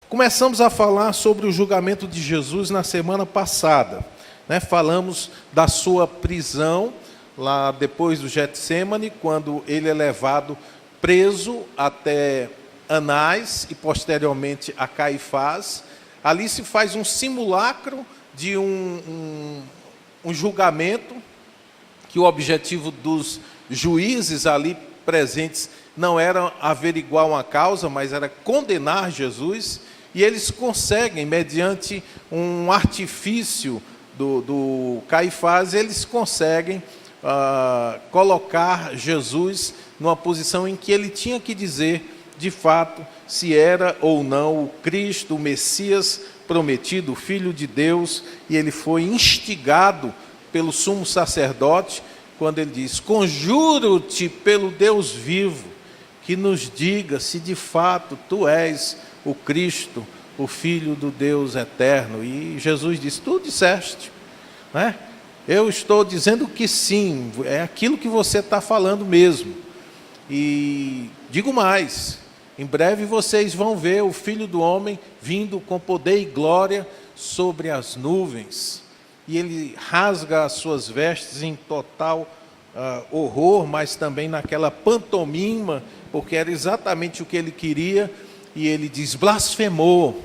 Começamos a falar sobre o julgamento de Jesus na semana passada, né? Falamos da sua prisão, lá depois do Getsêmani, quando ele é levado preso até Anás e posteriormente a Caifás. Ali se faz um simulacro de um julgamento, que o objetivo dos juízes ali presentes não era averiguar uma causa, mas era condenar Jesus, e eles conseguem, mediante um artifício do Caifás, eles conseguem colocar Jesus numa posição em que ele tinha que dizer, de fato, se era ou não o Cristo, o Messias prometido, o Filho de Deus, e ele foi instigado pelo sumo sacerdote, quando ele diz: conjuro-te pelo Deus vivo, que nos diga se de fato tu és o Cristo, o Filho do Deus eterno. E Jesus diz: tu disseste, né? Eu estou dizendo que sim, é aquilo que você está falando mesmo. E digo mais, em breve vocês vão ver o Filho do Homem vindo com poder e glória sobre as nuvens. E ele rasga as suas vestes em total horror, mas também naquela pantomima, porque era exatamente o que ele queria, e ele diz: blasfemou.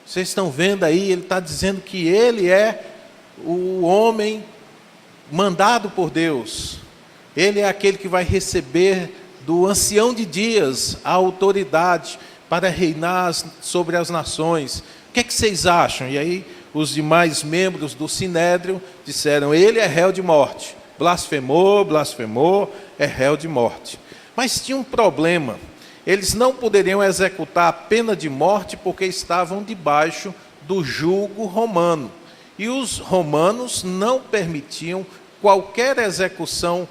Vocês estão vendo aí, ele está dizendo que ele é o homem mandado por Deus. Ele é aquele que vai receber do ancião de dias a autoridade para reinar sobre as nações. O que é que vocês acham? E aí os demais membros do Sinédrio disseram: ele é réu de morte. Blasfemou, blasfemou, é réu de morte. Mas tinha um problema. Eles não poderiam executar a pena de morte porque estavam debaixo do jugo romano. E os romanos não permitiam qualquer execução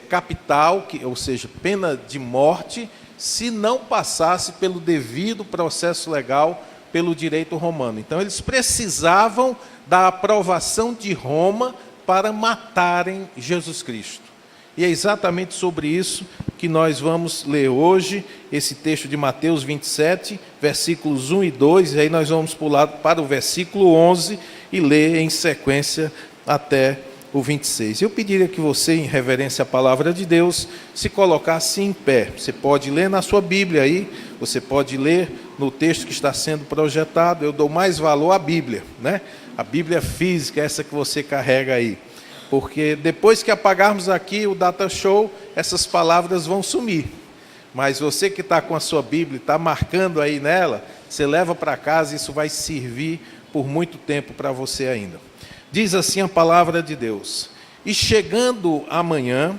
capital, ou seja, pena de morte, se não passasse pelo devido processo legal, pelo direito romano. Então, eles precisavam da aprovação de Roma para matarem Jesus Cristo. E é exatamente sobre isso que nós vamos ler hoje, esse texto de Mateus 27, versículos 1 e 2, e aí nós vamos pular para o versículo 11 e ler em sequência até o 26. Eu pediria que você, em reverência à palavra de Deus, se colocasse em pé. Você pode ler na sua Bíblia aí, você pode ler no texto que está sendo projetado. Eu dou mais valor à Bíblia, né? A Bíblia física, essa que você carrega aí. Porque depois que apagarmos aqui o data show, essas palavras vão sumir. Mas você que está com a sua Bíblia, está marcando aí nela, você leva para casa, isso vai servir por muito tempo para você ainda. Diz assim a palavra de Deus: e chegando amanhã,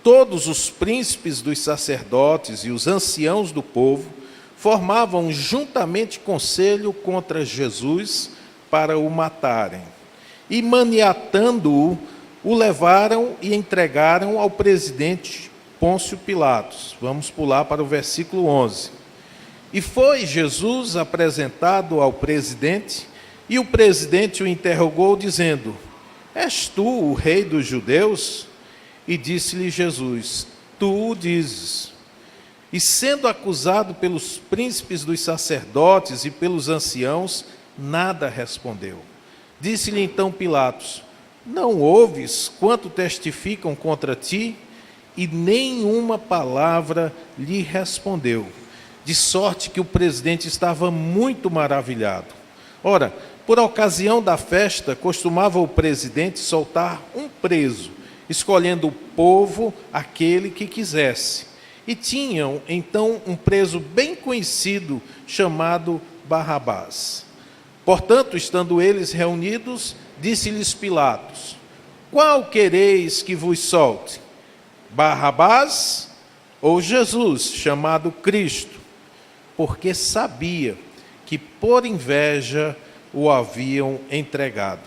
todos os príncipes dos sacerdotes e os anciãos do povo formavam juntamente conselho contra Jesus para o matarem. E maniatando-o, o levaram e entregaram ao presidente Pôncio Pilatos. Vamos pular para o versículo 11. E foi Jesus apresentado ao presidente, e o presidente o interrogou, dizendo: és tu o rei dos judeus? E disse-lhe Jesus: tu o dizes. E sendo acusado pelos príncipes dos sacerdotes e pelos anciãos, nada respondeu. Disse-lhe então Pilatos: não ouves quanto testificam contra ti? E nenhuma palavra lhe respondeu, de sorte que o presidente estava muito maravilhado. Ora, por ocasião da festa, costumava o presidente soltar um preso, escolhendo o povo aquele que quisesse. E tinham então um preso bem conhecido, chamado Barrabás. Portanto, estando eles reunidos, disse-lhes Pilatos: qual quereis que vos solte? Barrabás ou Jesus, chamado Cristo? Porque sabia que por inveja o haviam entregado.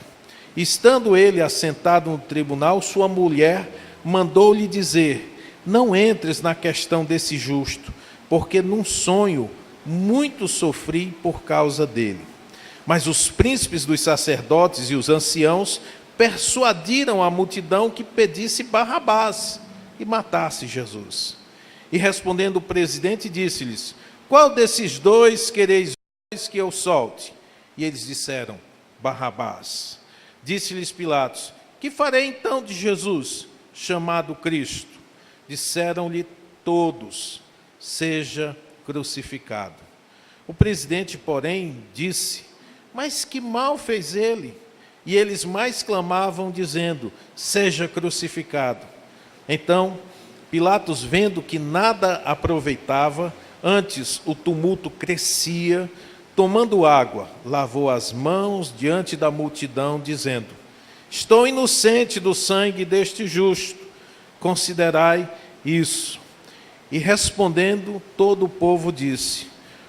Estando ele assentado no tribunal, sua mulher mandou-lhe dizer: não entres na questão desse justo, porque num sonho muito sofri por causa dele. Mas os príncipes dos sacerdotes e os anciãos persuadiram a multidão que pedisse Barrabás e matasse Jesus. E respondendo o presidente, disse-lhes: qual desses dois quereis que eu solte? E eles disseram: Barrabás. Disse-lhes Pilatos: que farei então de Jesus, chamado Cristo? Disseram-lhe todos: seja crucificado. O presidente, porém, disse: mas que mal fez ele? E eles mais clamavam, dizendo: seja crucificado. Então, Pilatos, vendo que nada aproveitava, antes o tumulto crescia, tomando água, lavou as mãos diante da multidão, dizendo: estou inocente do sangue deste justo, considerai isso. E respondendo, todo o povo disse: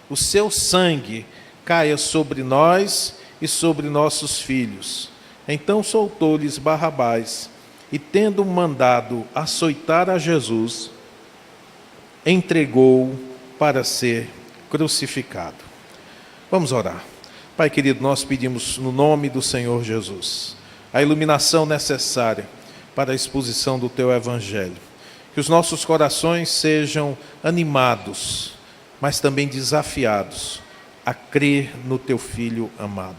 o seu sangue caia sobre nós e sobre nossos filhos. Então soltou-lhes Barrabás, e tendo mandado açoitar a Jesus, entregou-o para ser crucificado. Vamos orar. Pai querido, nós pedimos no nome do Senhor Jesus a iluminação necessária para a exposição do Teu Evangelho. Que os nossos corações sejam animados, mas também desafiados a crer no Teu Filho amado.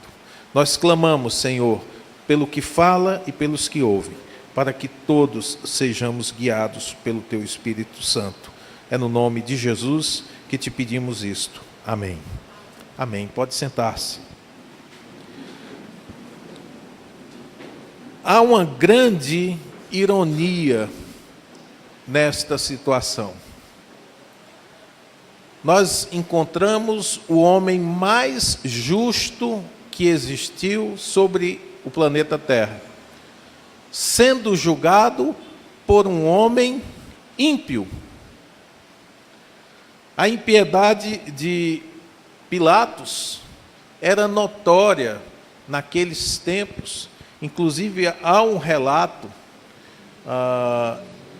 Nós clamamos, Senhor, pelo que fala e pelos que ouvem, para que todos sejamos guiados pelo Teu Espírito Santo. É no nome de Jesus que te pedimos isto. Amém. Amém. Pode sentar-se. Há uma grande ironia nesta situação. Nós encontramos o homem mais justo que existiu sobre o planeta Terra, sendo julgado por um homem ímpio. A impiedade de Pilatos era notória naqueles tempos. Inclusive, há um relato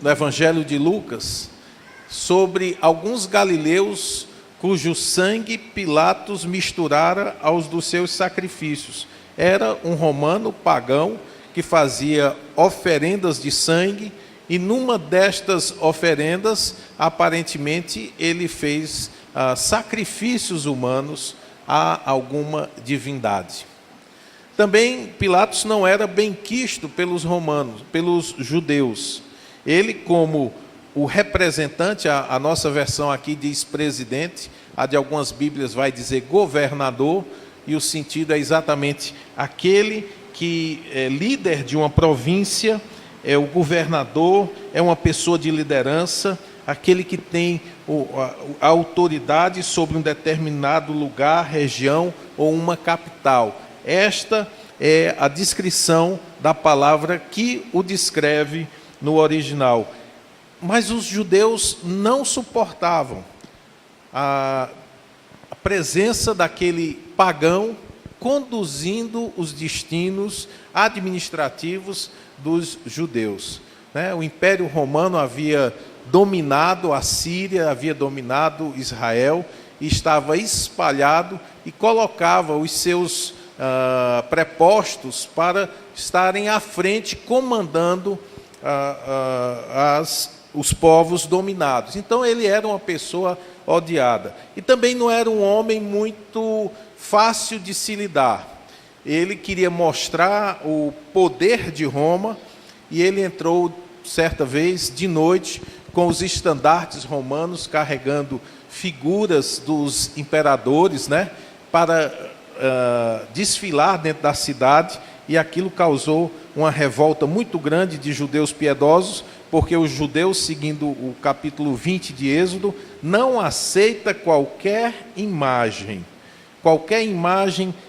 no Evangelho de Lucas sobre alguns galileus cujo sangue Pilatos misturara aos dos seus sacrifícios. Era um romano pagão que fazia oferendas de sangue, e numa destas oferendas, aparentemente, ele fez sacrifícios humanos a alguma divindade. Também Pilatos não era benquisto pelos romanos, pelos judeus. Ele, como o representante, a nossa versão aqui diz presidente, a de algumas Bíblias vai dizer governador, e o sentido é exatamente aquele que é líder de uma província, é o governador, é uma pessoa de liderança, aquele que tem a autoridade sobre um determinado lugar, região ou uma capital. Esta é a descrição da palavra que o descreve no original. Mas os judeus não suportavam a presença daquele pagão conduzindo os destinos administrativos dos judeus. O Império Romano havia dominado a Síria, havia dominado Israel, e estava espalhado e colocava os seus prepostos para estarem à frente, comandando os povos dominados. Então ele era uma pessoa odiada. E também não era um homem muito fácil de se lidar. Ele queria mostrar o poder de Roma, e ele entrou certa vez de noite com os estandartes romanos, carregando figuras dos imperadores, para desfilar dentro da cidade, e aquilo causou uma revolta muito grande de judeus piedosos, porque os judeus, seguindo o capítulo 20 de Êxodo, não aceita qualquer imagem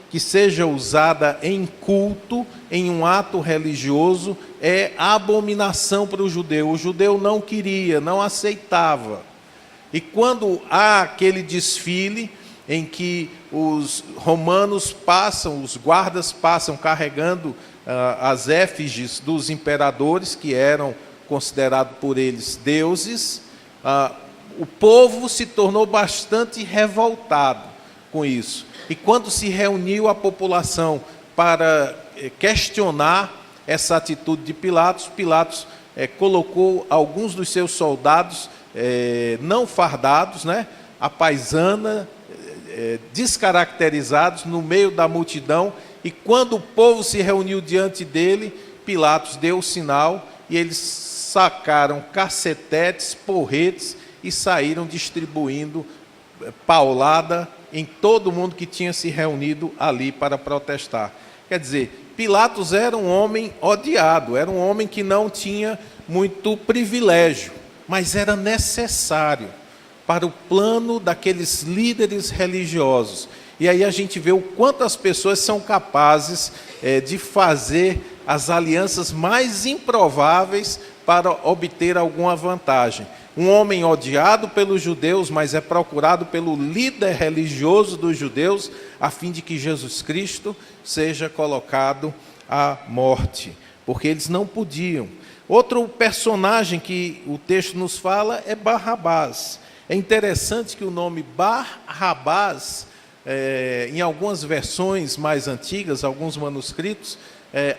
que seja usada em culto, em um ato religioso, é abominação para o judeu. O judeu não queria, não aceitava. E quando há aquele desfile em que os romanos passam, os guardas passam carregando as efígies dos imperadores, que eram considerados por eles deuses, o povo se tornou bastante revoltado com isso. E quando se reuniu a população para questionar essa atitude de Pilatos, Pilatos colocou alguns dos seus soldados não fardados, à paisana, descaracterizados no meio da multidão, e quando o povo se reuniu diante dele, Pilatos deu o sinal e eles sacaram cacetetes, porretes e saíram distribuindo paulada em todo mundo que tinha se reunido ali para protestar. Quer dizer, Pilatos era um homem odiado, era um homem que não tinha muito privilégio, mas era necessário para o plano daqueles líderes religiosos. E aí a gente vê o quanto as pessoas são capazes de fazer as alianças mais improváveis para obter alguma vantagem. Um homem odiado pelos judeus, mas é procurado pelo líder religioso dos judeus, a fim de que Jesus Cristo seja colocado à morte, porque eles não podiam. Outro personagem que o texto nos fala é Barrabás. É interessante que o nome Barrabás, em algumas versões mais antigas, alguns manuscritos,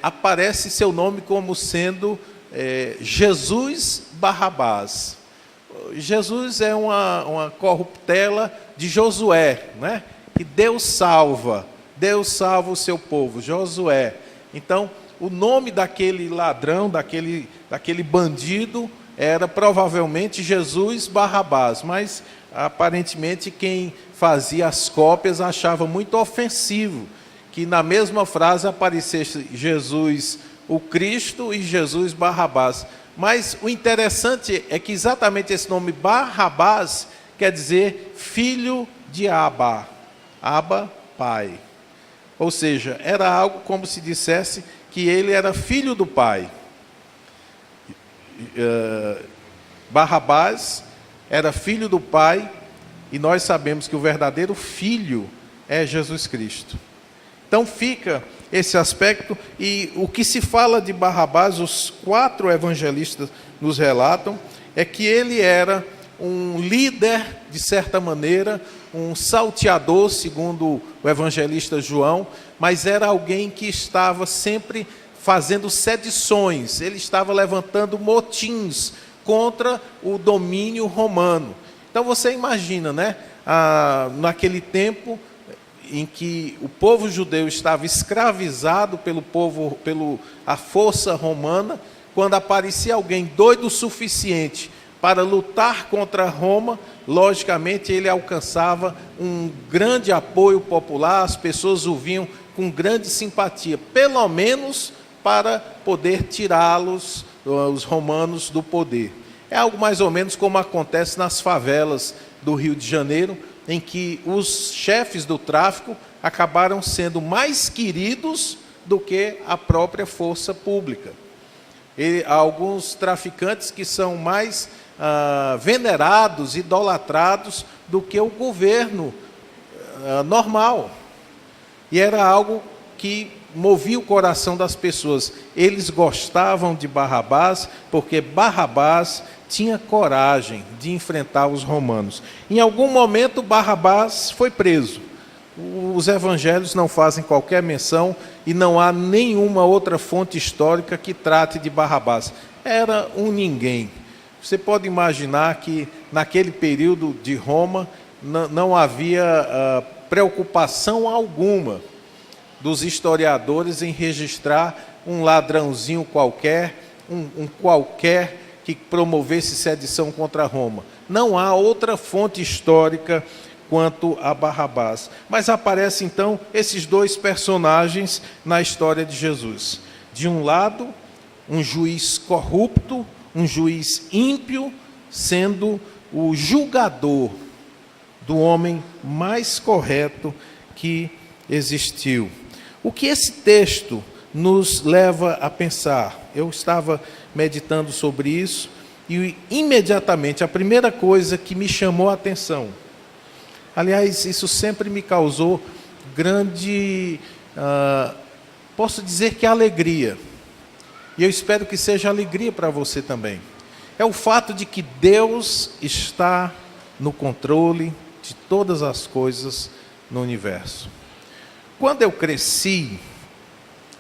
aparece seu nome como sendo Jesus Barrabás. Jesus é uma corruptela de Josué, né? Que Deus salva o seu povo, Josué. Então, o nome daquele ladrão, daquele bandido, era provavelmente Jesus Barrabás, mas aparentemente quem fazia as cópias achava muito ofensivo que na mesma frase aparecesse Jesus o Cristo e Jesus Barrabás. Mas o interessante é que exatamente esse nome Barrabás quer dizer filho de Abba, Abba, pai. Ou seja, era algo como se dissesse que ele era filho do pai. Barrabás era filho do pai, e nós sabemos que o verdadeiro filho é Jesus Cristo. Então fica esse aspecto, e o que se fala de Barrabás, os 4 evangelistas nos relatam, é que ele era um líder, de certa maneira, um salteador, segundo o evangelista João, mas era alguém que estava sempre fazendo sedições, ele estava levantando motins contra o domínio romano. Então você imagina, né? Naquele tempo em que o povo judeu estava escravizado pela força romana, quando aparecia alguém doido o suficiente para lutar contra Roma, logicamente ele alcançava um grande apoio popular, as pessoas o viam com grande simpatia, pelo menos para poder tirá-los, os romanos, do poder. É algo mais ou menos como acontece nas favelas do Rio de Janeiro, em que os chefes do tráfico acabaram sendo mais queridos do que a própria força pública. E há alguns traficantes que são mais venerados, idolatrados, do que o governo normal. E era algo que movia o coração das pessoas. Eles gostavam de Barrabás, porque Barrabás tinha coragem de enfrentar os romanos. Em algum momento, Barrabás foi preso. Os evangelhos não fazem qualquer menção e não há nenhuma outra fonte histórica que trate de Barrabás. Era um ninguém. Você pode imaginar que naquele período de Roma não havia preocupação alguma dos historiadores em registrar um ladrãozinho qualquer, um qualquer que promovesse sedição contra Roma. Não há outra fonte histórica quanto a Barrabás. Mas aparecem então esses 2 personagens na história de Jesus. De um lado, um juiz corrupto, um juiz ímpio, sendo o julgador do homem mais correto que existiu. O que esse texto nos leva a pensar? Eu estava meditando sobre isso e imediatamente a primeira coisa que me chamou a atenção, aliás, isso sempre me causou grande, posso dizer que alegria, e eu espero que seja alegria para você também, é o fato de que Deus está no controle de todas as coisas no universo. Quando eu cresci,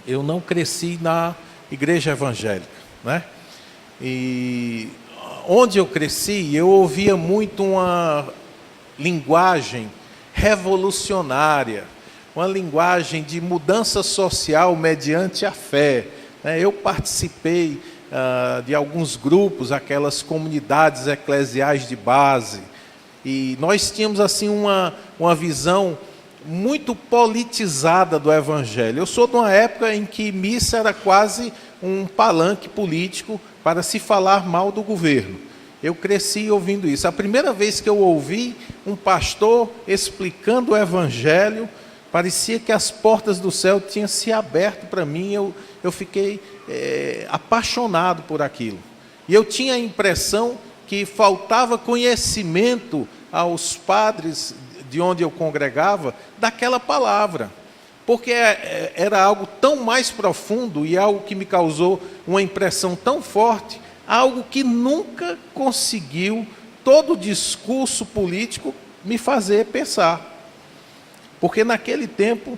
eu não cresci na igreja evangélica, né? E onde eu cresci, eu ouvia muito linguagem revolucionária, uma linguagem de mudança social mediante a fé. Eu participei de alguns grupos, aquelas comunidades eclesiais de base, e nós tínhamos assim uma visão muito politizada do Evangelho. Eu sou de uma época em que missa era quase um palanque político para se falar mal do governo. Eu cresci ouvindo isso. A primeira vez que eu ouvi um pastor explicando o Evangelho, parecia que as portas do céu tinham se aberto para mim. Eu fiquei apaixonado por aquilo. E eu tinha a impressão que faltava conhecimento aos padres de onde eu congregava daquela palavra, porque era algo tão mais profundo e algo que me causou uma impressão tão forte, algo que nunca conseguiu todo o discurso político me fazer pensar. Porque naquele tempo,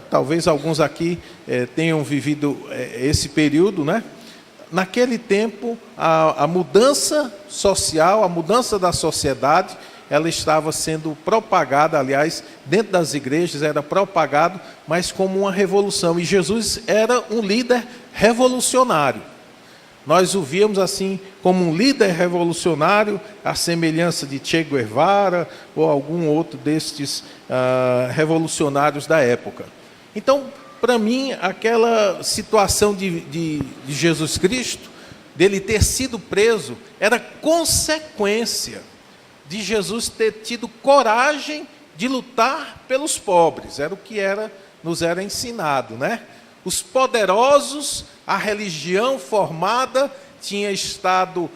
talvez alguns aqui tenham vivido esse período, né? Naquele tempo, a mudança social, a mudança da sociedade, ela estava sendo propagada, aliás, dentro das igrejas era propagado, mas como uma revolução. E Jesus era um líder revolucionário. Nós o víamos assim como um líder revolucionário, à semelhança de Che Guevara ou algum outro destes revolucionários da época. Então, para mim, aquela situação de Jesus Cristo, dele ter sido preso, era consequência de Jesus ter tido coragem de lutar pelos pobres. Era o que nos era ensinado, né? Os poderosos, a religião formada, tinha estado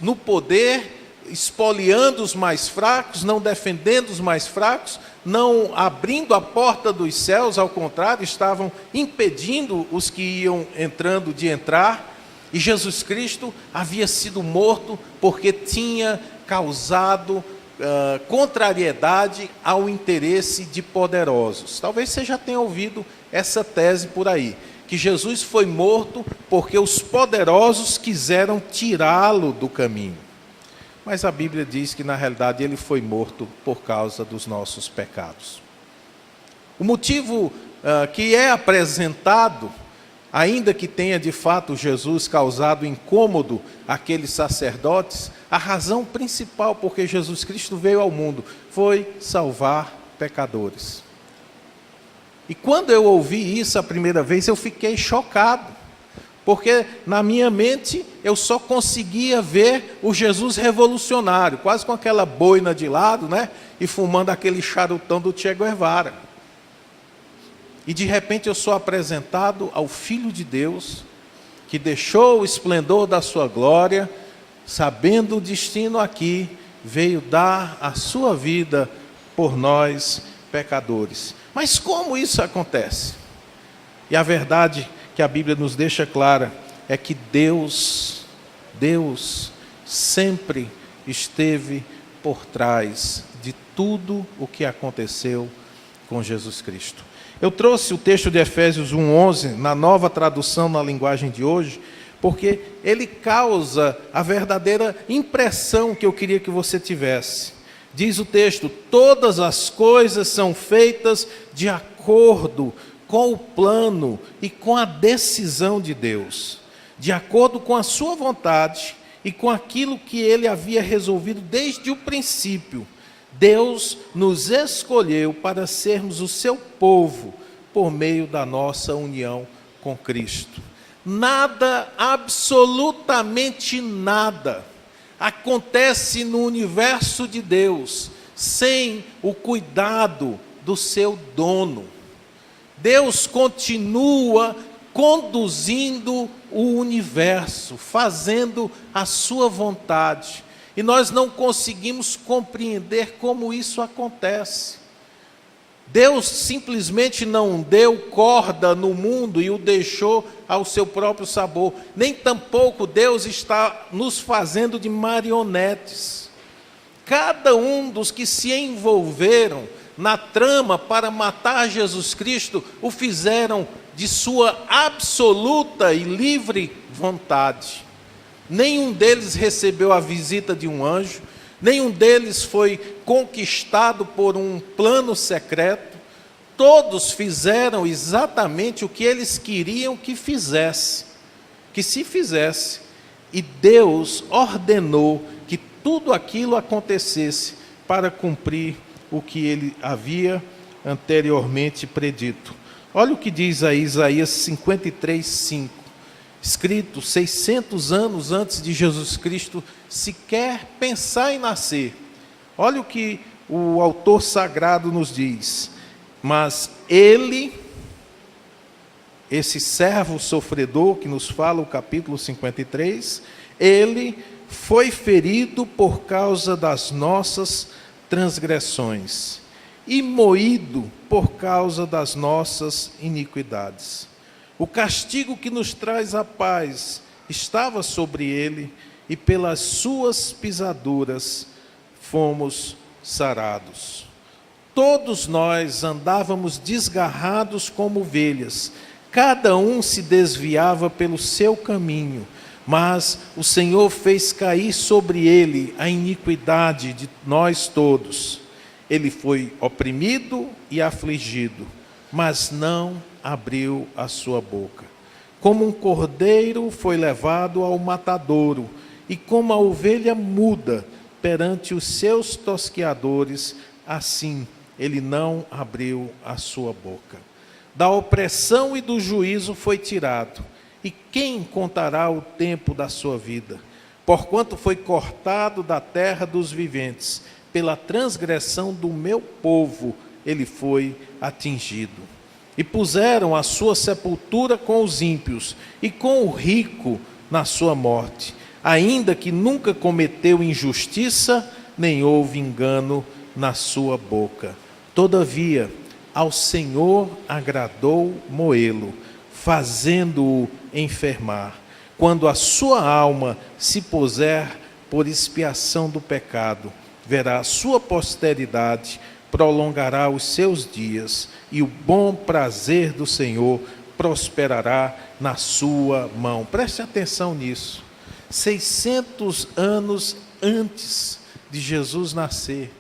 no poder, espoliando os mais fracos, não defendendo os mais fracos, não abrindo a porta dos céus, ao contrário, estavam impedindo os que iam entrando de entrar. E Jesus Cristo havia sido morto porque tinha causado contrariedade ao interesse de poderosos. Talvez você já tenha ouvido essa tese por aí, que Jesus foi morto porque os poderosos quiseram tirá-lo do caminho. Mas a Bíblia diz que, na realidade, ele foi morto por causa dos nossos pecados. O motivo que é apresentado, ainda que tenha de fato Jesus causado incômodo àqueles sacerdotes, a razão principal porque Jesus Cristo veio ao mundo foi salvar pecadores. E quando eu ouvi isso a primeira vez, eu fiquei chocado, porque na minha mente eu só conseguia ver o Jesus revolucionário, quase com aquela boina de lado, né? E fumando aquele charutão do Che Guevara. E de repente eu sou apresentado ao Filho de Deus, que deixou o esplendor da sua glória, sabendo o destino aqui, veio dar a sua vida por nós, pecadores. Mas como isso acontece? E a verdade que a Bíblia nos deixa clara é que Deus sempre esteve por trás de tudo o que aconteceu com Jesus Cristo. Eu trouxe o texto de Efésios 1:11, na nova tradução na linguagem de hoje, porque ele causa a verdadeira impressão que eu queria que você tivesse. Diz o texto: todas as coisas são feitas de acordo com o plano e com a decisão de Deus, de acordo com a sua vontade e com aquilo que ele havia resolvido desde o princípio. Deus nos escolheu para sermos o seu povo por meio da nossa união com Cristo. Nada, absolutamente nada, acontece no universo de Deus sem o cuidado do seu dono. Deus continua conduzindo o universo, fazendo a sua vontade. E nós não conseguimos compreender como isso acontece. Deus simplesmente não deu corda no mundo e o deixou ao seu próprio sabor. Nem tampouco Deus está nos fazendo de marionetes. Cada um dos que se envolveram na trama para matar Jesus Cristo, o fizeram de sua absoluta e livre vontade. Nenhum deles recebeu a visita de um anjo, nenhum deles foi conquistado por um plano secreto, todos fizeram exatamente o que eles queriam que se fizesse, e Deus ordenou que tudo aquilo acontecesse para cumprir o que ele havia anteriormente predito. Olha o que diz aí Isaías 53:5, escrito 600 anos antes de Jesus Cristo sequer pensar em nascer. Olha o que o autor sagrado nos diz: mas ele, esse servo sofredor que nos fala o capítulo 53, ele foi ferido por causa das nossas transgressões e moído por causa das nossas iniquidades. O castigo que nos traz a paz estava sobre ele, e pelas suas pisaduras fomos sarados. Todos nós andávamos desgarrados como ovelhas, cada um se desviava pelo seu caminho, mas o Senhor fez cair sobre ele a iniquidade de nós todos. Ele foi oprimido e afligido, mas não abriu a sua boca. Como um cordeiro foi levado ao matadouro, e como a ovelha muda perante os seus tosqueadores, assim ele não abriu a sua boca. Da opressão e do juízo foi tirado, e quem contará o tempo da sua vida? Porquanto foi cortado da terra dos viventes, pela transgressão do meu povo ele foi atingido. E puseram a sua sepultura com os ímpios, e com o rico na sua morte, ainda que nunca cometeu injustiça, nem houve engano na sua boca. Todavia, ao Senhor agradou moê-lo, fazendo-o enfermar. Quando a sua alma se puser por expiação do pecado, verá a sua posteridade, prolongará os seus dias, e o bom prazer do Senhor prosperará na sua mão. Preste atenção nisso. 600 anos antes de Jesus nascer,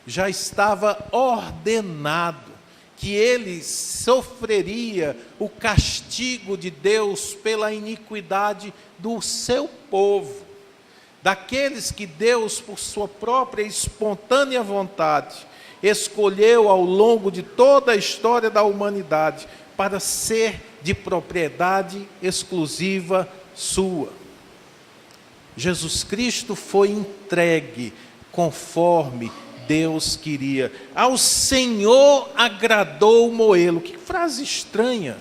já estava ordenado que ele sofreria o castigo de Deus pela iniquidade do seu povo, daqueles que Deus, por sua própria espontânea vontade, escolheu ao longo de toda a história da humanidade para ser de propriedade exclusiva sua. Jesus Cristo foi entregue conforme Deus queria. Ao Senhor agradou moê-lo. Que frase estranha.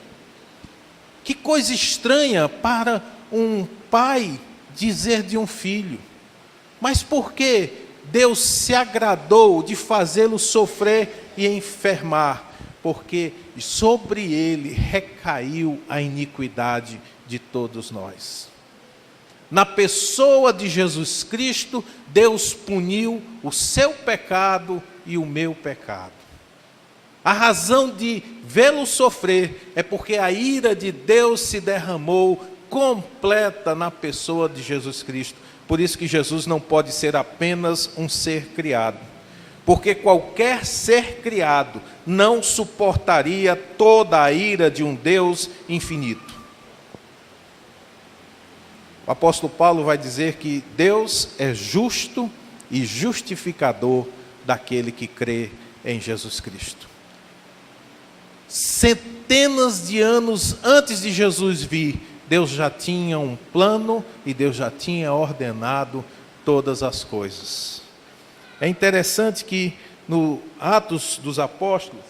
Que coisa estranha para um pai dizer de um filho. Mas por que Deus se agradou de fazê-lo sofrer e enfermar? Porque sobre ele recaiu a iniquidade de todos nós. Na pessoa de Jesus Cristo, Deus puniu o seu pecado e o meu pecado. A razão de vê-lo sofrer é porque a ira de Deus se derramou completa na pessoa de Jesus Cristo. Por isso que Jesus não pode ser apenas um ser criado, porque qualquer ser criado não suportaria toda a ira de um Deus infinito. O apóstolo Paulo vai dizer que Deus é justo e justificador daquele que crê em Jesus Cristo. Centenas de anos antes de Jesus vir, Deus já tinha um plano e Deus já tinha ordenado todas as coisas. É interessante que no Atos dos Apóstolos,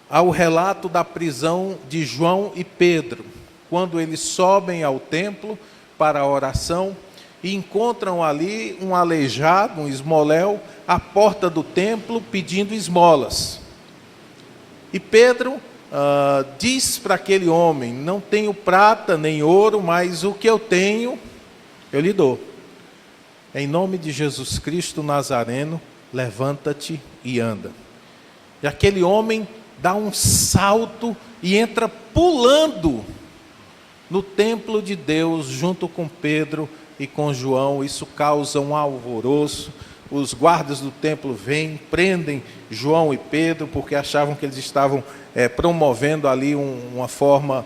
há o relato da prisão de João e Pedro, quando eles sobem ao templo para a oração e encontram ali um aleijado, um esmoléu, à porta do templo pedindo esmolas. E Pedro diz para aquele homem: não tenho prata nem ouro, mas o que eu tenho, eu lhe dou. Em nome de Jesus Cristo Nazareno, levanta-te e anda. E aquele homem dá um salto e entra pulando no templo de Deus, junto com Pedro e com João. Isso causa um alvoroço. Os guardas do templo vêm, prendem João e Pedro, porque achavam que eles estavam promovendo ali uma forma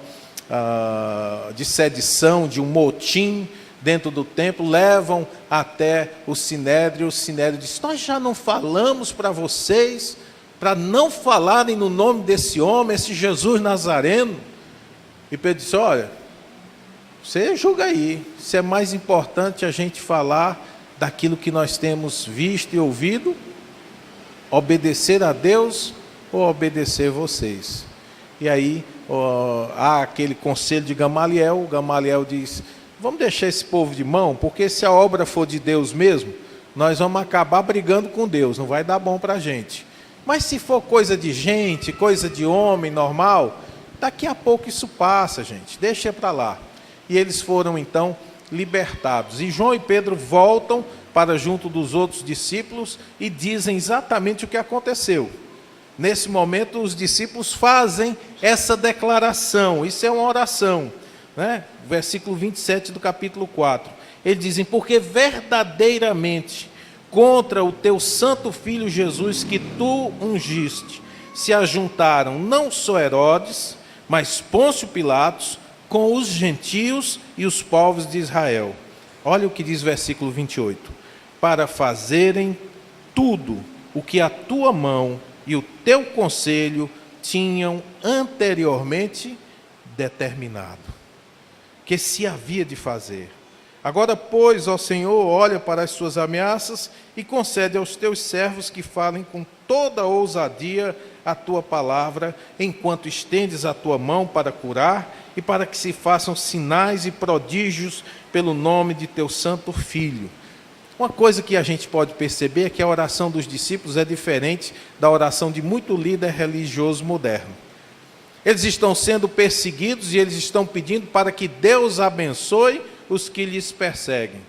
de sedição, de um motim dentro do templo. Levam até o Sinédrio. O Sinédrio diz: nós já não falamos para vocês, para não falarem no nome desse homem, esse Jesus Nazareno? E Pedro disse: olha, você julga aí, se é mais importante a gente falar daquilo que nós temos visto e ouvido, obedecer a Deus ou obedecer vocês. E aí há aquele conselho de Gamaliel. Gamaliel diz: vamos deixar esse povo de mão, porque se a obra for de Deus mesmo, nós vamos acabar brigando com Deus, não vai dar bom para a gente. Mas se for coisa de gente, coisa de homem normal, daqui a pouco isso passa, gente, deixa para lá. E eles foram então libertados. E João e Pedro voltam para junto dos outros discípulos e dizem exatamente o que aconteceu. Nesse momento, os discípulos fazem essa declaração. Isso é uma oração, né? Versículo 27 do capítulo 4. Eles dizem: porque verdadeiramente contra o teu santo Filho Jesus, que tu ungiste, se ajuntaram não só Herodes, mas Pôncio Pilatos, com os gentios e os povos de Israel. Olha o que diz o versículo 28. Para fazerem tudo o que a tua mão e o teu conselho tinham anteriormente determinado, que se havia de fazer. Agora, pois, ó Senhor, olha para as suas ameaças e concede aos teus servos que falem com toda ousadia a tua palavra, enquanto estendes a tua mão para curar, e para que se façam sinais e prodígios pelo nome de teu santo Filho. Uma coisa que a gente pode perceber é que a oração dos discípulos é diferente da oração de muito líder religioso moderno. Eles estão sendo perseguidos e eles estão pedindo para que Deus abençoe os que lhes perseguem.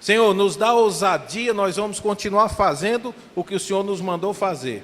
Senhor, nos dá ousadia, nós vamos continuar fazendo o que o Senhor nos mandou fazer.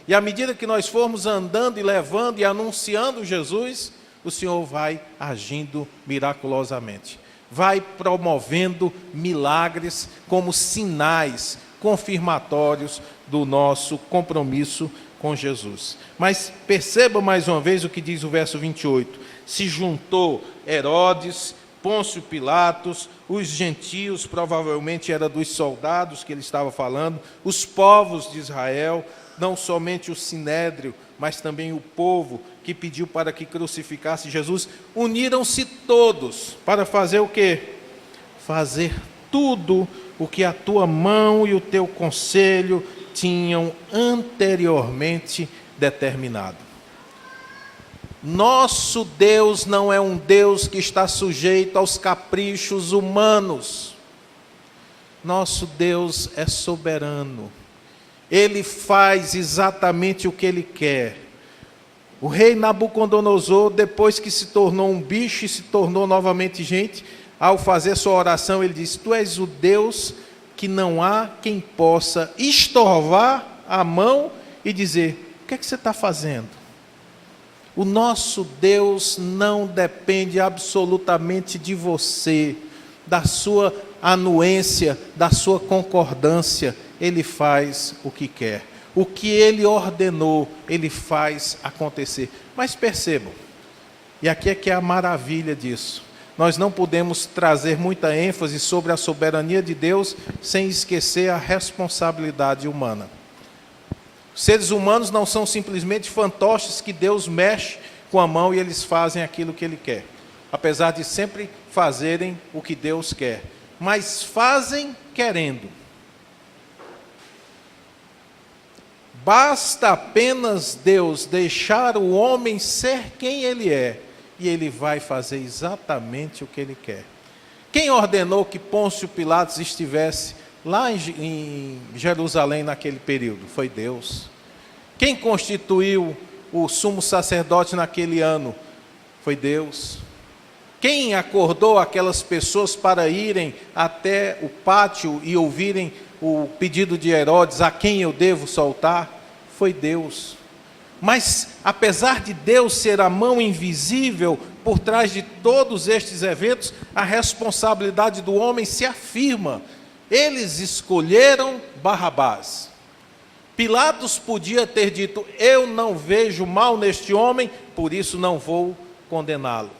E à medida que nós formos andando e levando e anunciando Jesus, o Senhor vai agindo miraculosamente. Vai promovendo milagres como sinais confirmatórios do nosso compromisso com Jesus. Mas perceba mais uma vez o que diz o verso 28. Se juntou Herodes, Pôncio Pilatos, os gentios, provavelmente era dos soldados que ele estava falando, os povos de Israel, não somente o Sinédrio, mas também o povo que pediu para que crucificasse Jesus, uniram-se todos para fazer o quê? Fazer tudo o que a tua mão e o teu conselho tinham anteriormente determinado. Nosso Deus não é um Deus que está sujeito aos caprichos humanos. Nosso Deus é soberano. Ele faz exatamente o que Ele quer. O rei Nabucodonosor, depois que se tornou um bicho e se tornou novamente gente, ao fazer sua oração, ele diz: tu és o Deus que não há quem possa estorvar a mão e dizer: o que é que você está fazendo? O nosso Deus não depende absolutamente de você, da sua anuência, da sua concordância. Ele faz o que quer. O que Ele ordenou, Ele faz acontecer. Mas percebam, e aqui é que é a maravilha disso, nós não podemos trazer muita ênfase sobre a soberania de Deus sem esquecer a responsabilidade humana. Seres humanos não são simplesmente fantoches que Deus mexe com a mão e eles fazem aquilo que Ele quer, apesar de sempre fazerem o que Deus quer, mas fazem querendo. Basta apenas Deus deixar o homem ser quem ele é, e ele vai fazer exatamente o que ele quer. Quem ordenou que Pôncio Pilatos estivesse lá em Jerusalém naquele período? Foi Deus. Quem constituiu o sumo sacerdote naquele ano? Foi Deus. Quem acordou aquelas pessoas para irem até o pátio e ouvirem o pedido de Herodes: a quem eu devo soltar? Foi Deus. Mas, apesar de Deus ser a mão invisível por trás de todos estes eventos, a responsabilidade do homem se afirma. Eles escolheram Barrabás. Pilatos podia ter dito: eu não vejo mal neste homem, por isso não vou condená-lo.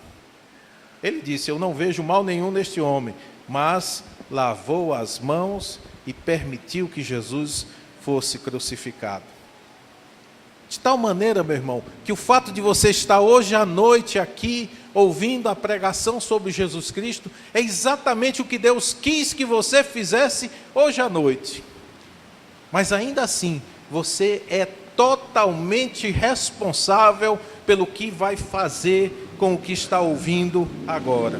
Ele disse: eu não vejo mal nenhum neste homem, mas lavou as mãos e permitiu que Jesus fosse crucificado. De tal maneira, meu irmão, que o fato de você estar hoje à noite aqui, ouvindo a pregação sobre Jesus Cristo, é exatamente o que Deus quis que você fizesse hoje à noite. Mas ainda assim, você é totalmente responsável pelo que vai fazer com o que está ouvindo agora.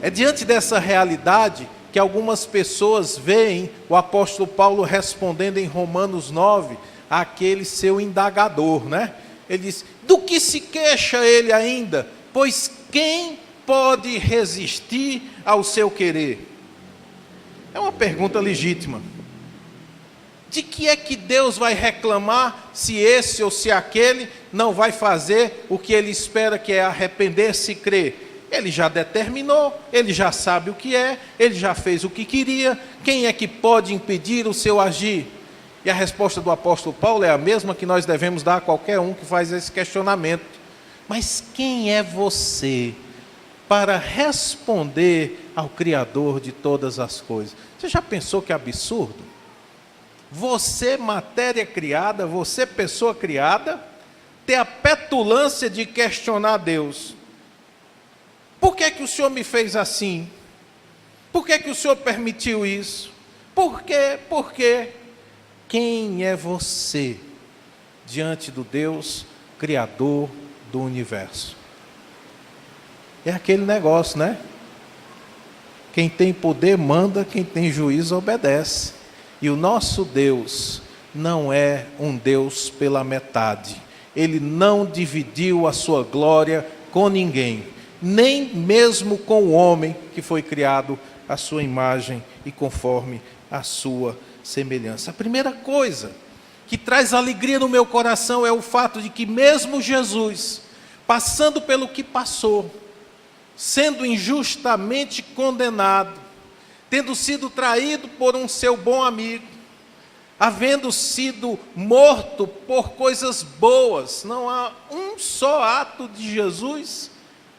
É diante dessa realidade que algumas pessoas veem o apóstolo Paulo respondendo em Romanos 9, àquele seu indagador, né? Ele diz: do que se queixa ele ainda? Pois quem pode resistir ao seu querer? É uma pergunta legítima. De que é que Deus vai reclamar se esse ou se aquele não vai fazer o que ele espera, que é arrepender-se e crer? Ele já determinou, ele já sabe o que é, ele já fez o que queria. Quem é que pode impedir o seu agir? E a resposta do apóstolo Paulo é a mesma que nós devemos dar a qualquer um que faz esse questionamento. Mas quem é você para responder ao Criador de todas as coisas? Você já pensou que absurdo? Você, matéria criada, você, pessoa criada, ter a petulância de questionar Deus. Por que que o Senhor me fez assim? Por que que o Senhor permitiu isso? Por quê? Por quê? Quem é você diante do Deus Criador do universo? É aquele negócio, né? Quem tem poder manda, quem tem juízo obedece. E o nosso Deus não é um Deus pela metade. Ele não dividiu a sua glória com ninguém, nem mesmo com o homem que foi criado à sua imagem e conforme a sua semelhança. A primeira coisa que traz alegria no meu coração é o fato de que mesmo Jesus, passando pelo que passou, sendo injustamente condenado, tendo sido traído por um seu bom amigo, havendo sido morto por coisas boas, não há um só ato de Jesus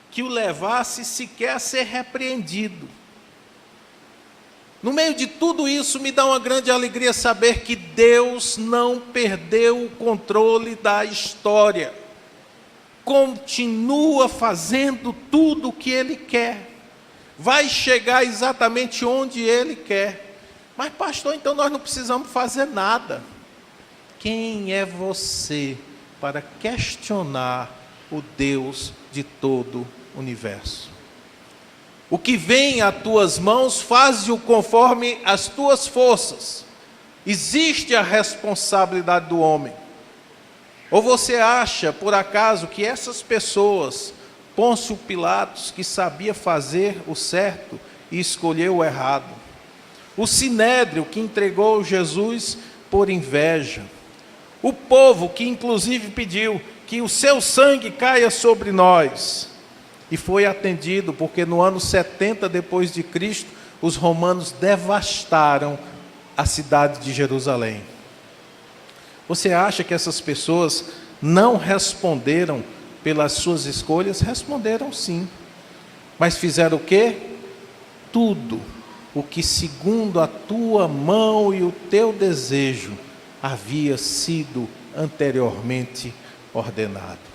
que o levasse sequer a ser repreendido. No meio de tudo isso, me dá uma grande alegria saber que Deus não perdeu o controle da história. Continua fazendo tudo o que Ele quer. Vai chegar exatamente onde Ele quer. Mas pastor, então nós não precisamos fazer nada. Quem é você para questionar o Deus de todo o universo? O que vem às tuas mãos, faze-o conforme as tuas forças. Existe a responsabilidade do homem. Ou você acha, por acaso, que essas pessoas, Pôncio Pilatos, que sabia fazer o certo e escolheu o errado, o Sinédrio, que entregou Jesus por inveja, o povo, que inclusive pediu que o seu sangue caia sobre nós, e foi atendido, porque no ano 70 depois de Cristo, os romanos devastaram a cidade de Jerusalém. Você acha que essas pessoas não responderam pelas suas escolhas? Responderam sim. Mas fizeram o quê? Tudo o que segundo a tua mão e o teu desejo havia sido anteriormente ordenado.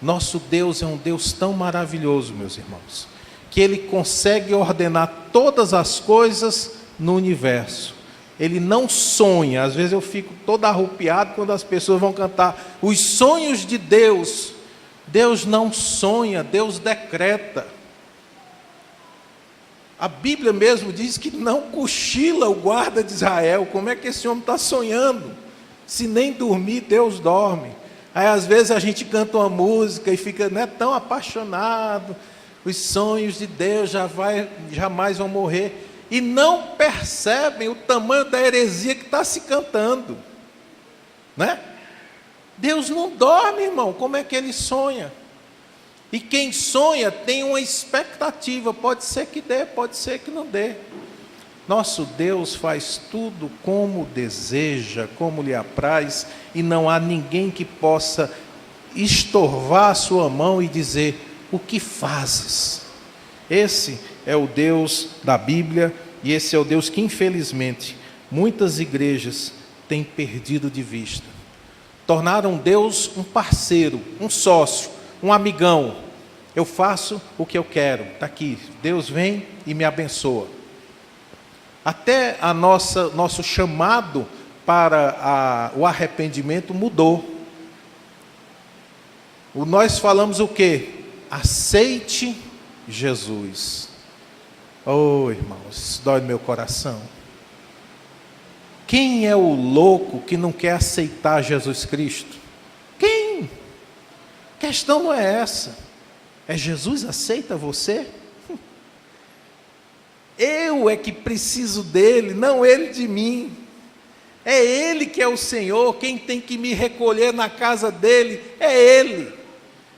Nosso Deus é um Deus tão maravilhoso, meus irmãos, que Ele consegue ordenar todas as coisas no universo. Ele não sonha. Às vezes eu fico todo arrupiado quando as pessoas vão cantar os sonhos de Deus. Deus não sonha, Deus decreta. A Bíblia mesmo diz que não cochila o guarda de Israel. Como é que esse homem está sonhando? Se nem dormir, Deus dorme. Aí às vezes a gente canta uma música e fica tão apaixonado, os sonhos de Deus jamais vão morrer, e não percebem o tamanho da heresia que está se cantando. né? Deus não dorme, irmão. Como é que ele sonha? E quem sonha tem uma expectativa. Pode ser que dê, pode ser que não dê. Nosso Deus faz tudo como deseja, como lhe apraz, e não há ninguém que possa estorvar a sua mão e dizer: o que fazes? Esse é o Deus da Bíblia, e esse é o Deus que, infelizmente, muitas igrejas têm perdido de vista. Tornaram Deus um parceiro, um sócio, um amigão. Eu faço o que eu quero, está aqui, Deus vem e me abençoa. Até nosso chamado para o arrependimento mudou. Nós falamos o quê? Aceite Jesus. Oh, irmãos, dói no meu coração. Quem é o louco que não quer aceitar Jesus Cristo? Quem? A questão não é essa. É Jesus aceita você? Eu é que preciso dele, não ele de mim. É ele que é o Senhor. Quem tem que me recolher na casa dele é ele.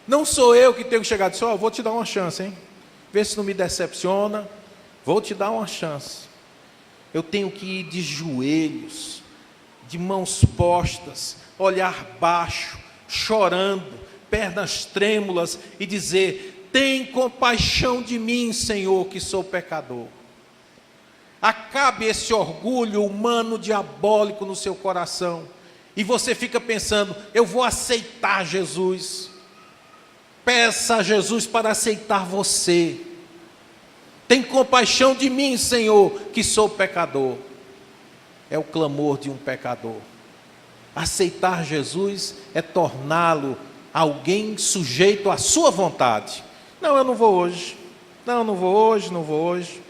Não sou eu que tenho que chegar e dizer: vou te dar uma chance, hein? Vê se não me decepciona. Vou te dar uma chance. Eu tenho que ir de joelhos, de mãos postas, olhar baixo, chorando, pernas trêmulas e dizer: tem compaixão de mim, Senhor, que sou pecador. Acabe esse orgulho humano diabólico no seu coração. E você fica pensando: eu vou aceitar Jesus. Peça a Jesus para aceitar você. Tem compaixão de mim, Senhor, que sou pecador. É o clamor de um pecador. Aceitar Jesus é torná-lo alguém sujeito à sua vontade. Não, eu não vou hoje. Não vou hoje.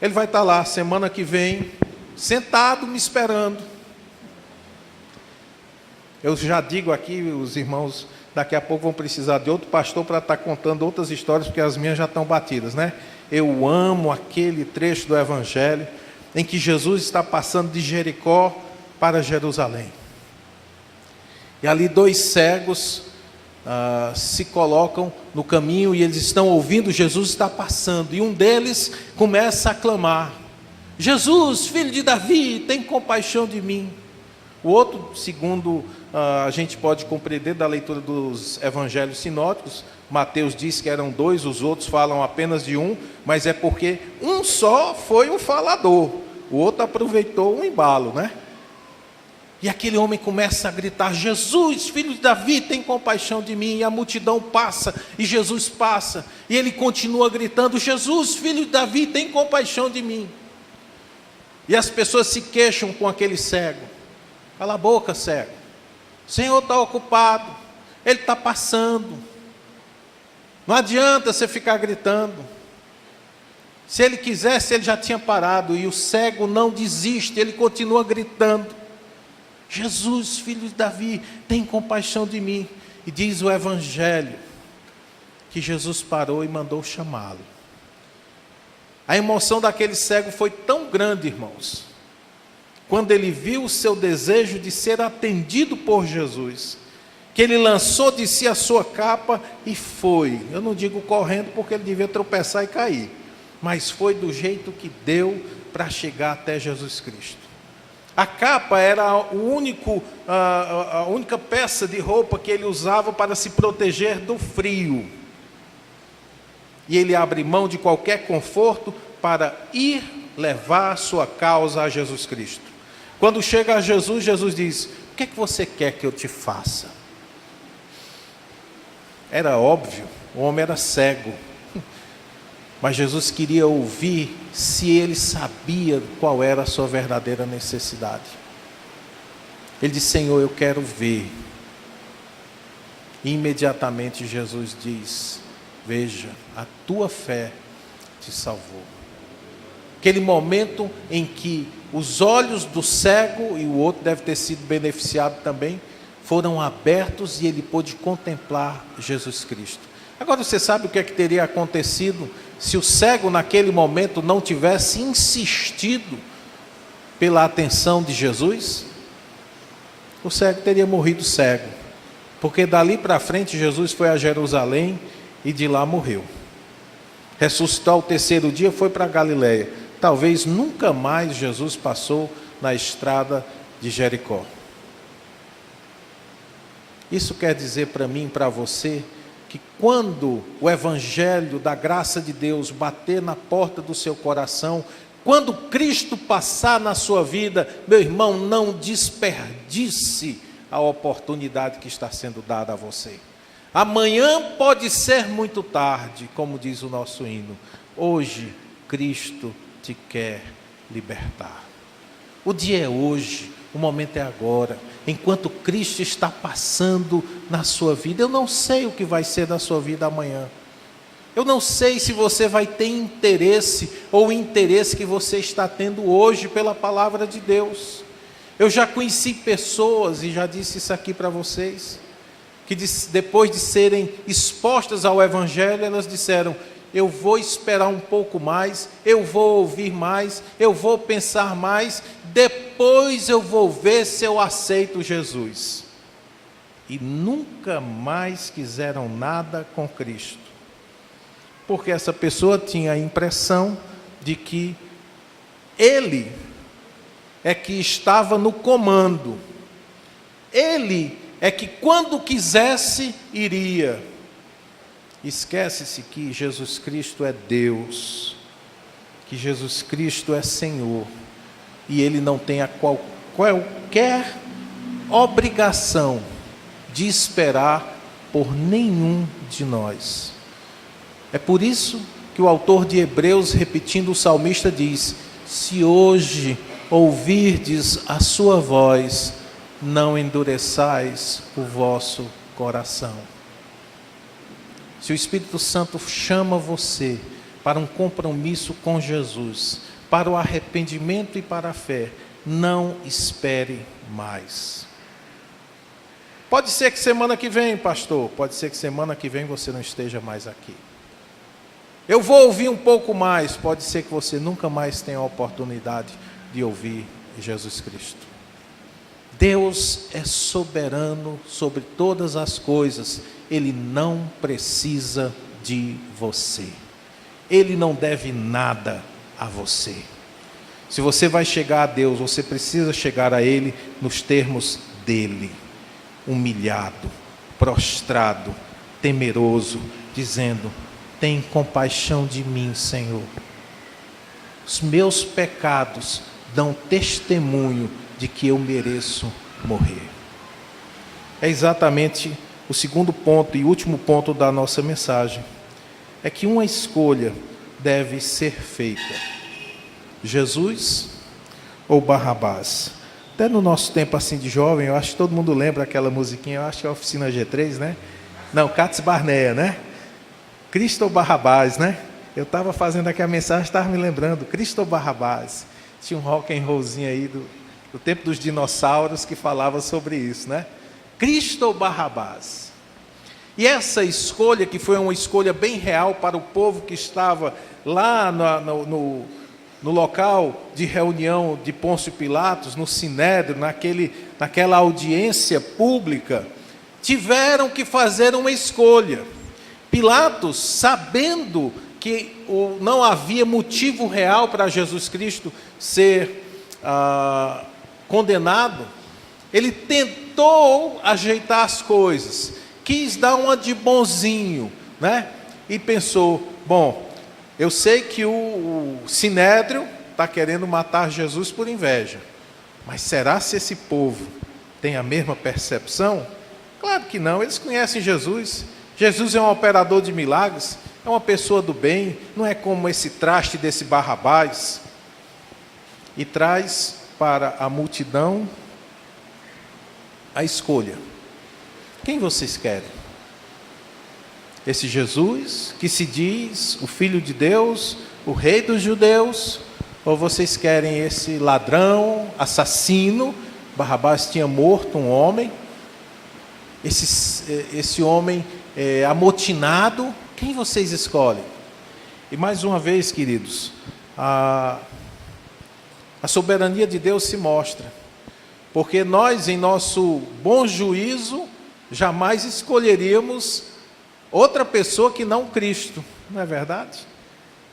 Ele vai estar lá semana que vem, sentado me esperando. Eu já digo aqui, os irmãos daqui a pouco vão precisar de outro pastor para estar contando outras histórias, porque as minhas já estão batidas, né? Eu amo aquele trecho do Evangelho em que Jesus está passando de Jericó para Jerusalém. E ali 2 cegos se colocam no caminho e eles estão ouvindo Jesus está passando. E um deles começa a clamar: Jesus, filho de Davi, tem compaixão de mim. O outro, segundo a gente pode compreender da leitura dos evangelhos sinóticos, Mateus diz que eram 2, os outros falam apenas de um, mas é porque um só foi o falador, o outro aproveitou o embalo, né? E aquele homem começa a gritar: Jesus, filho de Davi, tem compaixão de mim. E a multidão passa, e Jesus passa, e ele continua gritando: Jesus, filho de Davi, tem compaixão de mim. E as pessoas se queixam com aquele cego: cala a boca, cego, o Senhor está ocupado, Ele está passando, não adianta você ficar gritando. Se Ele quisesse, Ele já tinha parado. E o cego não desiste, ele continua gritando: Jesus, filho de Davi, tem compaixão de mim. E diz o Evangelho que Jesus parou e mandou chamá-lo. A emoção daquele cego foi tão grande, irmãos, quando ele viu o seu desejo de ser atendido por Jesus, que ele lançou de si a sua capa e foi. Eu não digo correndo, porque ele devia tropeçar e cair, mas foi do jeito que deu para chegar até Jesus Cristo. A capa era a única peça de roupa que ele usava para se proteger do frio. E ele abre mão de qualquer conforto para ir levar a sua causa a Jesus Cristo. Quando chega a Jesus, Jesus diz: o que é que você quer que eu te faça? Era óbvio, o homem era cego. Mas Jesus queria ouvir se ele sabia qual era a sua verdadeira necessidade. Ele disse: Senhor, eu quero ver. E imediatamente Jesus diz: veja, a tua fé te salvou. Aquele momento em que os olhos do cego, e o outro deve ter sido beneficiado também, foram abertos e ele pôde contemplar Jesus Cristo. Agora você sabe o que é que teria acontecido se o cego naquele momento não tivesse insistido pela atenção de Jesus? o cego teria morrido cego, porque dali para frente Jesus foi a Jerusalém e de lá morreu. Ressuscitou ao terceiro dia, foi para Galiléia. Talvez nunca mais Jesus passou na estrada de Jericó. Isso quer dizer para mim e para você que quando o evangelho da graça de Deus bater na porta do seu coração, quando Cristo passar na sua vida, meu irmão, não desperdice a oportunidade que está sendo dada a você. Amanhã pode ser muito tarde, como diz o nosso hino. Hoje Cristo te quer libertar. O dia é hoje, o momento é agora. Enquanto Cristo está passando na sua vida, eu não sei o que vai ser da sua vida amanhã. Eu não sei se você vai ter interesse ou o interesse que você está tendo hoje pela palavra de Deus. Eu já conheci pessoas, e já disse isso aqui para vocês, que depois de serem expostas ao Evangelho, elas disseram: eu vou esperar um pouco mais, eu vou ouvir mais, eu vou pensar mais, depois eu vou ver se eu aceito Jesus. E nunca mais quiseram nada com Cristo, porque essa pessoa tinha a impressão de que Ele é que estava no comando, Ele é que quando quisesse, iria. Esquece-se que Jesus Cristo é Deus, que Jesus Cristo é Senhor, e Ele não tem qualquer obrigação de esperar por nenhum de nós. É por isso que o autor de Hebreus, repetindo o salmista, diz: se hoje ouvirdes a sua voz, não endureçais o vosso coração. Se o Espírito Santo chama você para um compromisso com Jesus, para o arrependimento e para a fé, não espere mais. Pode ser que semana que vem, pastor, pode ser que semana que vem você não esteja mais aqui. Eu vou ouvir um pouco mais, pode ser que você nunca mais tenha a oportunidade de ouvir Jesus Cristo. Deus é soberano sobre todas as coisas, Ele não precisa de você, Ele não deve nada a você. Se você vai chegar a Deus, você precisa chegar a Ele nos termos dEle, humilhado, prostrado, temeroso, dizendo: tem compaixão de mim, Senhor. Os meus pecados dão testemunho de que eu mereço morrer. É exatamente o segundo ponto e último ponto da nossa mensagem. É que uma escolha deve ser feita: Jesus ou Barrabás? Até no nosso tempo assim de jovem, eu acho que todo mundo lembra aquela musiquinha, eu acho que é a Oficina G3, né? Não, Cats Barnea, né? Cristo ou Barrabás, né? Eu estava fazendo aqui a mensagem, estava me lembrando, Cristo ou Barrabás? Tinha um rock and rollzinho aí do tempo dos dinossauros que falava sobre isso, né? Cristo ou Barrabás? E essa escolha, que foi uma escolha bem real para o povo que estava lá no local de reunião de Pôncio Pilatos, no Sinédrio, naquela audiência pública, tiveram que fazer uma escolha. Pilatos, sabendo que não havia motivo real para Jesus Cristo ser condenado, ele tentou ajeitar as coisas, quis dar uma de bonzinho, né? E pensou: bom, eu sei que o Sinédrio está querendo matar Jesus por inveja, mas será se esse povo tem a mesma percepção? Claro que não, eles conhecem Jesus. Jesus é um operador de milagres, é uma pessoa do bem, não é como esse traste desse Barrabás. E traz para a multidão a escolha: quem vocês querem? Esse Jesus que se diz o Filho de Deus, o Rei dos Judeus, ou vocês querem esse ladrão, assassino? Barrabás tinha morto um homem, esse homem amotinado. Quem vocês escolhem? E mais uma vez, queridos, a soberania de Deus se mostra, Porque nós, em nosso bom juízo, jamais escolheríamos outra pessoa que não Cristo, não é verdade?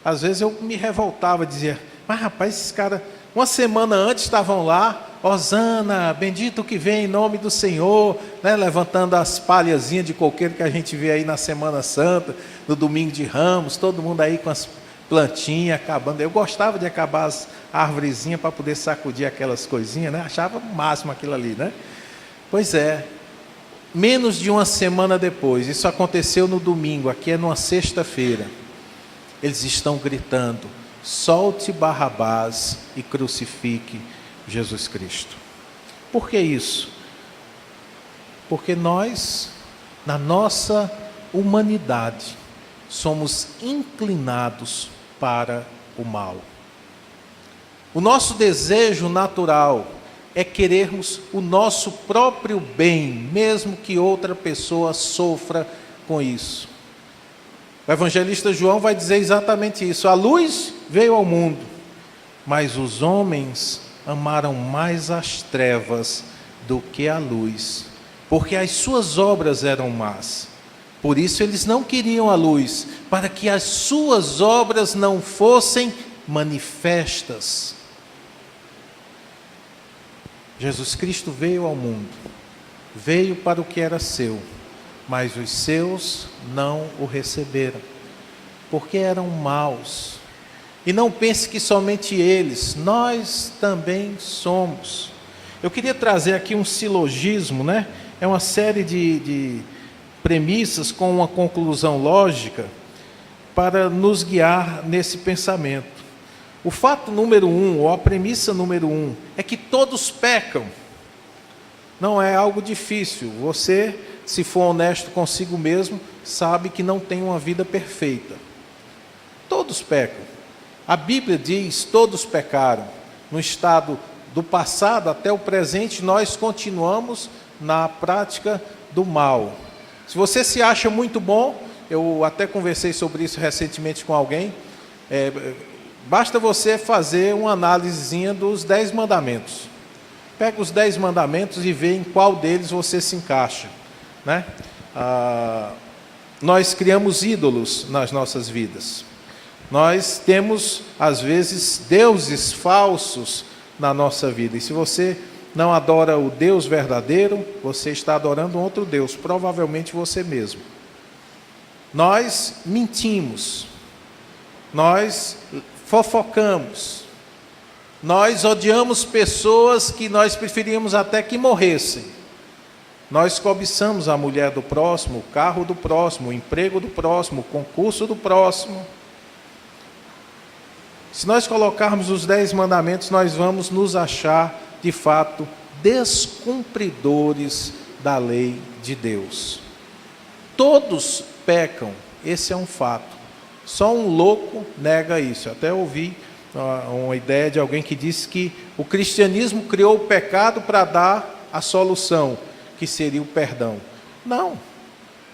Às vezes eu me revoltava, dizia, mas rapaz, esses caras, uma semana antes estavam lá, Hosana, bendito que vem em nome do Senhor, né, levantando as palhazinhas de coqueiro que a gente vê aí na Semana Santa, no domingo de Ramos, todo mundo aí com as plantinhas acabando. Eu gostava de acabar as árvorezinhas para poder sacudir aquelas coisinhas, né? Achava o máximo aquilo ali, né? Pois é, menos de uma semana depois, isso aconteceu no domingo, aqui é numa sexta-feira, eles estão gritando, solte Barrabás e crucifique Jesus Cristo. Por que isso? Porque nós, na nossa humanidade, somos inclinados para o mal. O nosso desejo natural é querermos o nosso próprio bem, mesmo que outra pessoa sofra com isso. O evangelista João vai dizer exatamente isso. A luz veio ao mundo, mas os homens amaram mais as trevas do que a luz, porque as suas obras eram más. Por isso eles não queriam a luz, para que as suas obras não fossem manifestas. Jesus Cristo veio ao mundo, veio para o que era seu, mas os seus não o receberam, porque eram maus. E não pense que somente eles, nós também somos. Eu queria trazer aqui um silogismo, né? É uma série de premissas com uma conclusão lógica para nos guiar nesse pensamento. O fato número 1, ou a premissa número 1, é que todos pecam. Não é algo difícil. Você, se for honesto consigo mesmo, sabe que não tem uma vida perfeita. Todos pecam. A Bíblia diz, todos pecaram. No estado do passado até o presente, nós continuamos na prática do mal. Se você se acha muito bom, eu até conversei sobre isso recentemente com alguém, basta você fazer uma análisezinha dos 10 mandamentos. Pega os 10 mandamentos e vê em qual deles você se encaixa, né? Nós criamos ídolos nas nossas vidas. Nós temos, às vezes, deuses falsos na nossa vida. E se você não adora o Deus verdadeiro, você está adorando um outro Deus, provavelmente você mesmo. Nós mentimos, nós fofocamos, nós odiamos pessoas que nós preferíamos até que morressem. Nós cobiçamos a mulher do próximo, o carro do próximo, o emprego do próximo, o concurso do próximo. Se nós colocarmos os 10 mandamentos, nós vamos nos achar, de fato, descumpridores da lei de Deus. Todos pecam, esse é um fato. Só um louco nega isso. Eu até ouvi uma ideia de alguém que disse que o cristianismo criou o pecado para dar a solução, que seria o perdão. Não.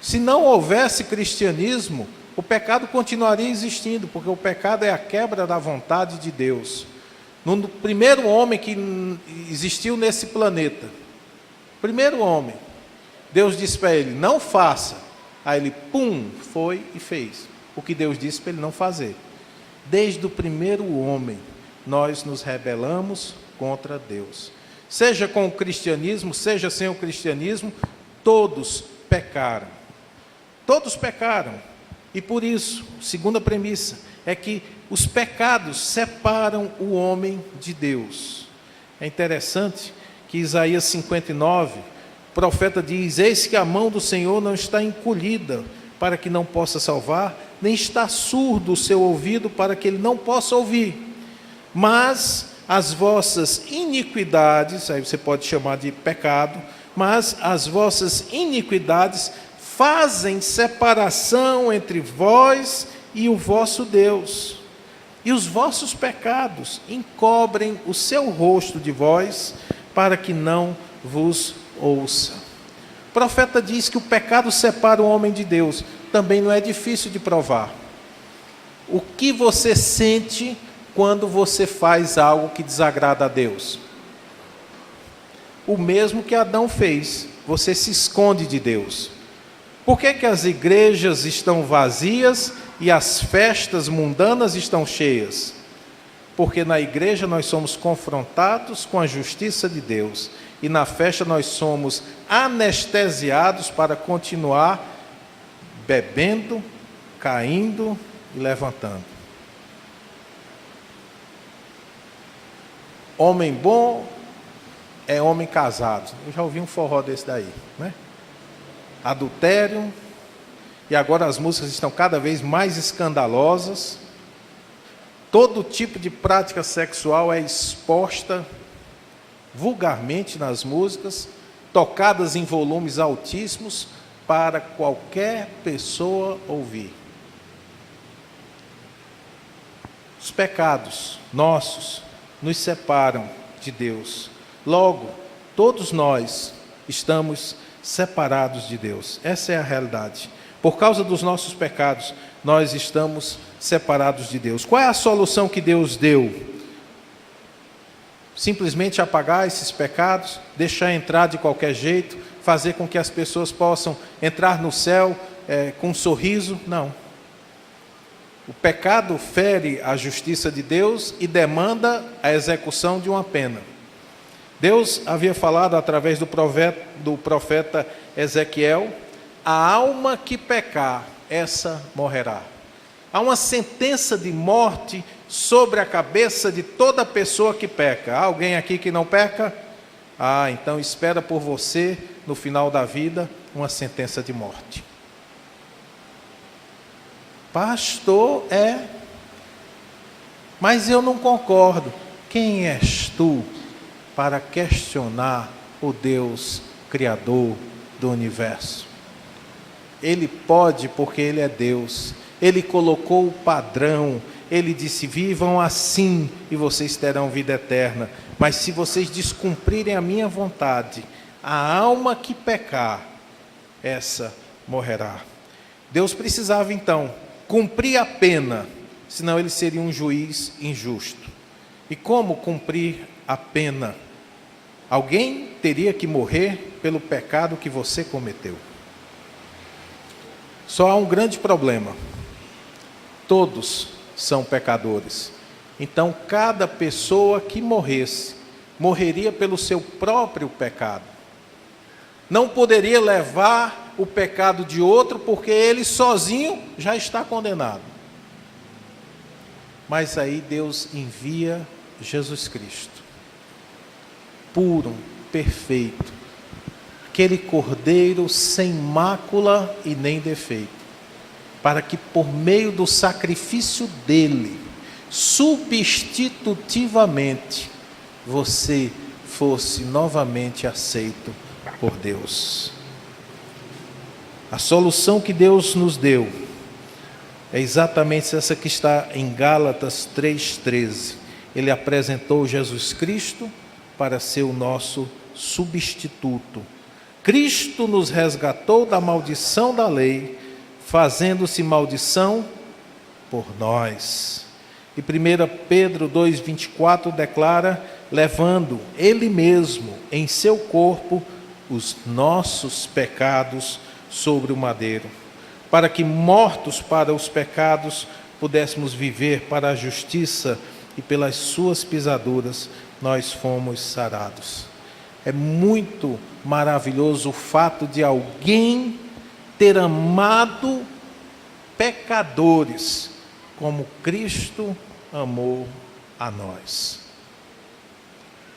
Se não houvesse cristianismo, o pecado continuaria existindo, porque o pecado é a quebra da vontade de Deus. No primeiro homem que existiu nesse planeta, primeiro homem, Deus disse para ele, não faça. Aí ele, foi e fez o que Deus disse para ele não fazer. Desde o primeiro homem, nós nos rebelamos contra Deus. Seja com o cristianismo, seja sem o cristianismo, todos pecaram. Todos pecaram. E por isso, segunda premissa, é que os pecados separam o homem de Deus. É interessante que Isaías 59, o profeta diz, eis que a mão do Senhor não está encolhida para que não possa salvar, nem está surdo o seu ouvido para que ele não possa ouvir. Mas as vossas iniquidades, aí você pode chamar de pecado, mas as vossas iniquidades fazem separação entre vós e o vosso Deus. E os vossos pecados encobrem o seu rosto de vós, para que não vos ouça. O profeta diz que o pecado separa o homem de Deus. Também não é difícil de provar. O que você sente quando você faz algo que desagrada a Deus? o mesmo que Adão fez. Você se esconde de Deus. Por que as igrejas estão vazias e as festas mundanas estão cheias? Porque na igreja nós somos confrontados com a justiça de Deus, e na festa nós somos anestesiados para continuar bebendo, caindo e levantando. Homem bom é homem casado. Eu já ouvi um forró desse daí, né? Adultério, e agora as músicas estão cada vez mais escandalosas. Todo tipo de prática sexual é exposta vulgarmente nas músicas, tocadas em volumes altíssimos para qualquer pessoa ouvir. Os pecados nossos nos separam de Deus. Logo, todos nós estamos separados de Deus. Essa é a realidade. Por causa dos nossos pecados, nós estamos separados de Deus. Qual é a solução que Deus deu? Simplesmente apagar esses pecados, deixar entrar de qualquer jeito, fazer com que as pessoas possam entrar no céu com um sorriso? Não. O pecado fere a justiça de Deus e demanda a execução de uma pena. Deus havia falado através do profeta Ezequiel: a alma que pecar, essa morrerá. Há uma sentença de morte sobre a cabeça de toda pessoa que peca. Há alguém aqui que não peca? Então espera por você, no final da vida, uma sentença de morte. Pastor, mas eu não concordo. Quem és tu para questionar o Deus Criador do universo? Ele pode, porque Ele é Deus. Ele colocou o padrão. Ele disse: vivam assim e vocês terão vida eterna. Mas se vocês descumprirem a minha vontade, a alma que pecar, essa morrerá. Deus precisava então cumprir a pena, senão Ele seria um juiz injusto. E como cumprir a pena? Alguém teria que morrer pelo pecado que você cometeu. Só há um grande problema: todos são pecadores. Então cada pessoa que morresse, morreria pelo seu próprio pecado. Não poderia levar o pecado de outro, porque ele sozinho já está condenado. Mas aí Deus envia Jesus Cristo, puro, perfeito, aquele cordeiro sem mácula e nem defeito, para que por meio do sacrifício dele, substitutivamente, você fosse novamente aceito por Deus. A solução que Deus nos deu é exatamente essa que está em Gálatas 3,13. Ele apresentou Jesus Cristo para ser o nosso substituto. Cristo nos resgatou da maldição da lei, fazendo-se maldição por nós. E 1 Pedro 2,24 declara: levando Ele mesmo em seu corpo os nossos pecados sobre o madeiro, para que, mortos para os pecados, pudéssemos viver para a justiça, e pelas suas pisaduras nós fomos sarados. É muito maravilhoso o fato de alguém ter amado pecadores como Cristo amou a nós.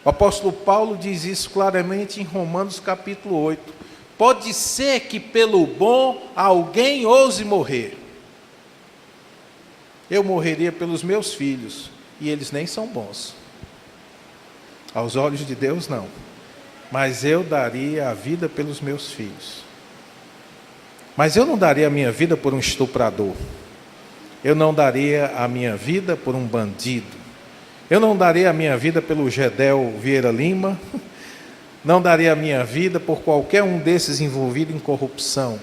O apóstolo Paulo diz isso claramente em Romanos capítulo 8. Pode ser que pelo bom alguém ouse morrer. Eu morreria pelos meus filhos, e eles nem são bons. Aos olhos de Deus, não. Mas eu daria a vida pelos meus filhos. Mas eu não daria a minha vida por um estuprador. Eu não daria a minha vida por um bandido. Eu não daria a minha vida pelo Gedel Vieira Lima. Não daria a minha vida por qualquer um desses envolvido em corrupção.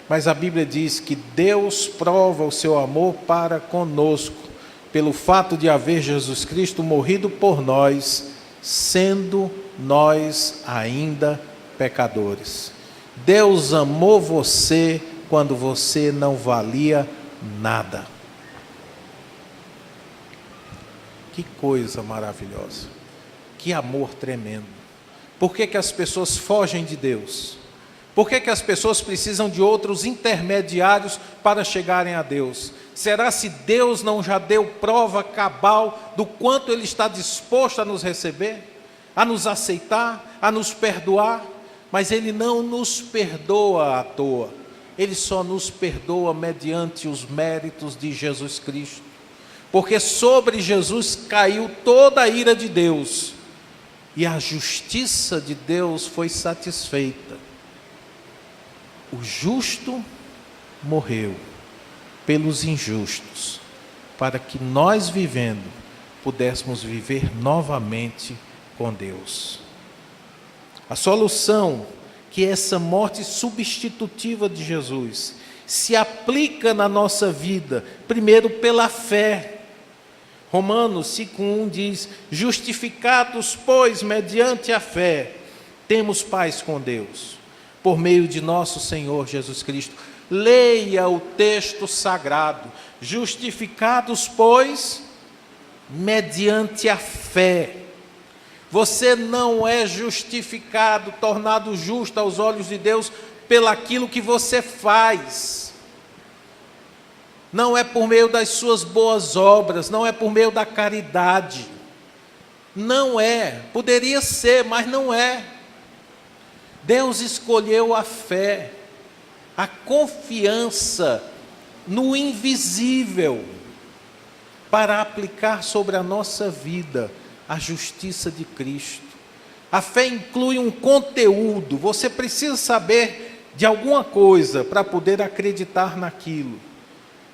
Mas a Bíblia diz que Deus prova o seu amor para conosco, pelo fato de haver Jesus Cristo morrido por nós, sendo nós ainda pecadores. Deus amou você quando você não valia nada. Que coisa maravilhosa, que amor tremendo. Por que as pessoas fogem de Deus? Por que as pessoas precisam de outros intermediários para chegarem a Deus? Será se Deus não já deu prova cabal do quanto Ele está disposto a nos receber, a nos aceitar, a nos perdoar? Mas Ele não nos perdoa à toa. Ele só nos perdoa mediante os méritos de Jesus Cristo. Porque sobre Jesus caiu toda a ira de Deus, e a justiça de Deus foi satisfeita. O justo morreu pelos injustos, para que nós vivendo, pudéssemos viver novamente com Deus. A solução que essa morte substitutiva de Jesus se aplica na nossa vida, primeiro pela fé. Romanos 5,1 diz: justificados, pois, mediante a fé, temos paz com Deus, por meio de nosso Senhor Jesus Cristo. Leia o texto sagrado. Justificados, pois, mediante a fé. Você não é justificado, tornado justo aos olhos de Deus, pelaquilo que você faz. Não é por meio das suas boas obras, não é por meio da caridade. Não é, poderia ser, mas não é. Deus escolheu a fé, a confiança no invisível, para aplicar sobre a nossa vida a justiça de Cristo. A fé inclui um conteúdo, você precisa saber de alguma coisa para poder acreditar naquilo.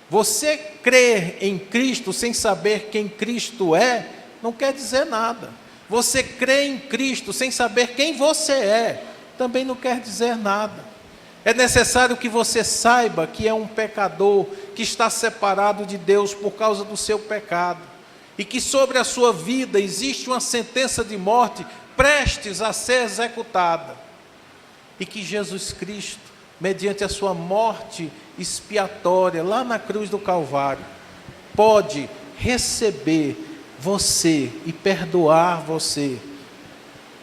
Você crer em Cristo sem saber quem Cristo é, não quer dizer nada. Você crer em Cristo sem saber quem você é, também não quer dizer nada. É necessário que você saiba que é um pecador, que está separado de Deus por causa do seu pecado, e que sobre a sua vida existe uma sentença de morte prestes a ser executada, e que Jesus Cristo, mediante a sua morte expiatória lá na cruz do Calvário, pode receber você e perdoar você,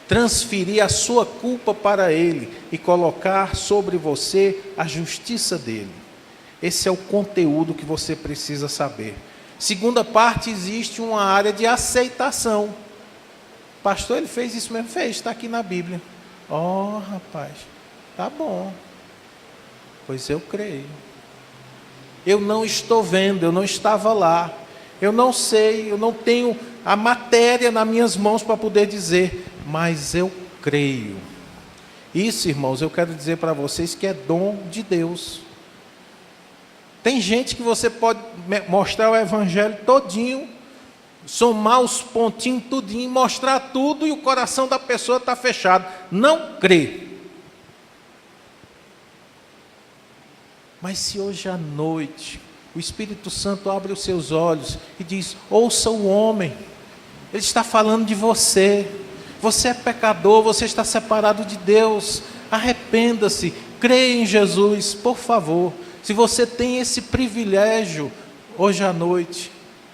transferir a sua culpa para Ele e colocar sobre você a justiça dEle. Esse é o conteúdo que você precisa saber. Segunda parte, existe uma área de aceitação. Pastor, ele fez isso mesmo? Fez, está aqui na Bíblia. Rapaz, tá bom. Pois eu creio. Eu não estou vendo, eu não estava lá. Eu não sei, eu não tenho a matéria nas minhas mãos para poder dizer, mas eu creio. Isso, irmãos, eu quero dizer para vocês que é dom de Deus. Tem gente que você pode mostrar o evangelho todinho, somar os pontinhos tudinho, mostrar tudo, e o coração da pessoa está fechado. Não crê. Mas se hoje à noite o Espírito Santo abre os seus olhos e diz: ouça o homem, ele está falando de você. Você é pecador, você está separado de Deus. Arrependa-se, creia em Jesus, por favor. Se você tem esse privilégio hoje à noite,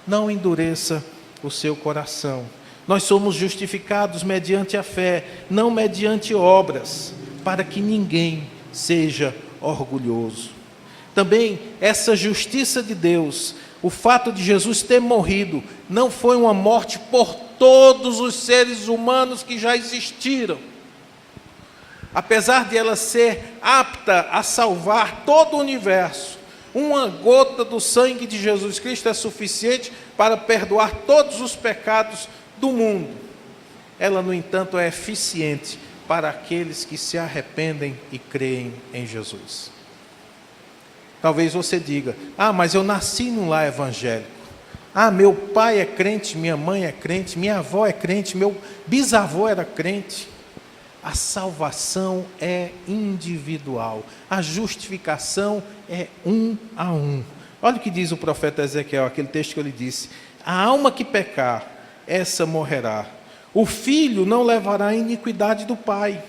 não endureça o seu coração. Nós somos justificados mediante a fé, não mediante obras, para que ninguém seja orgulhoso. Também essa justiça de Deus, o fato de Jesus ter morrido, não foi uma morte por todos os seres humanos que já existiram. Apesar de ela ser apta a salvar todo o universo, uma gota do sangue de Jesus Cristo é suficiente para perdoar todos os pecados do mundo. Ela, no entanto, é eficiente para aqueles que se arrependem e creem em Jesus. Talvez você diga: mas eu nasci num lar evangélico. Meu pai é crente, minha mãe é crente, minha avó é crente, meu bisavô era crente. A salvação é individual, a justificação é um a um. Olha o que diz o profeta Ezequiel, aquele texto que ele disse: a alma que pecar, essa morrerá. O filho não levará a iniquidade do pai,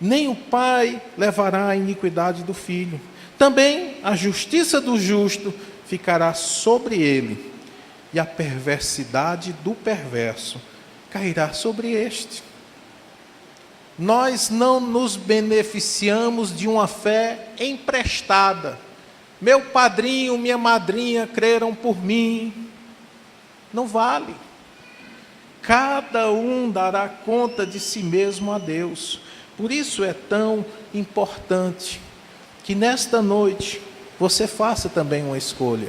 nem o pai levará a iniquidade do filho. Também a justiça do justo ficará sobre ele, e a perversidade do perverso cairá sobre este. Nós não nos beneficiamos de uma fé emprestada. Meu padrinho, minha madrinha creram por mim. Não vale. Cada um dará conta de si mesmo a Deus. Por isso é tão importante que nesta noite você faça também uma escolha.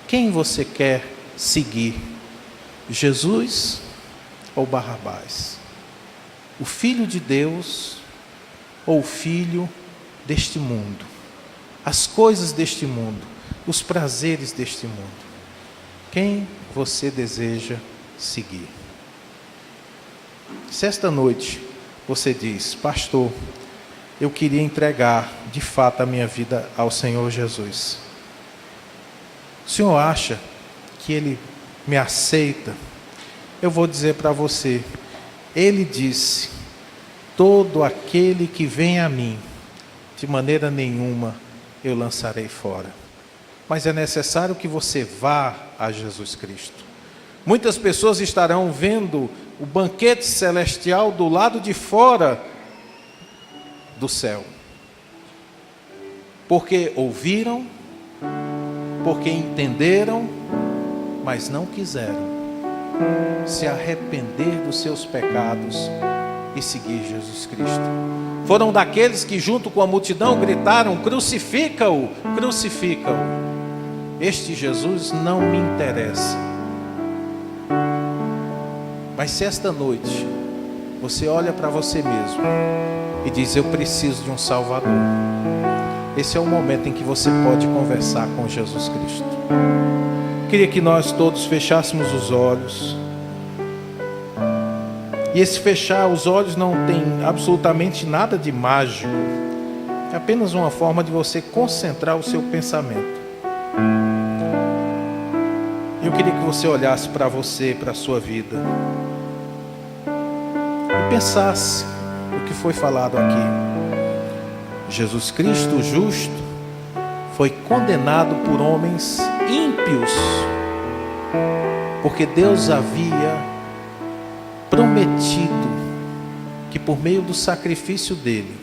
Quem você quer seguir? Jesus ou Barrabás? O Filho de Deus ou o filho deste mundo? As coisas deste mundo, os prazeres deste mundo. Quem você deseja seguir? Se esta noite você diz: pastor, eu queria entregar de fato a minha vida ao Senhor Jesus. O senhor acha que Ele me aceita? Eu vou dizer para você, Ele disse: todo aquele que vem a mim, de maneira nenhuma eu lançarei fora. Mas é necessário que você vá a Jesus Cristo. Muitas pessoas estarão vendo o banquete celestial do lado de fora do céu, porque ouviram, porque entenderam, mas não quiseram se arrepender dos seus pecados e seguir Jesus Cristo. Foram daqueles que junto com a multidão gritaram: crucifica-o, crucifica-o. Este Jesus não me interessa. Mas se esta noite você olha para você mesmo e diz: eu preciso de um Salvador, esse é o momento em que você pode conversar com Jesus Cristo. Queria que nós todos fechássemos os olhos. E esse fechar os olhos não tem absolutamente nada de mágico. É apenas uma forma de você concentrar o seu pensamento. Eu queria que você olhasse para você, para a sua vida, e pensasse o que foi falado aqui. Jesus Cristo, o justo, foi condenado por homens ímpios, porque Deus havia prometido que por meio do sacrifício dele,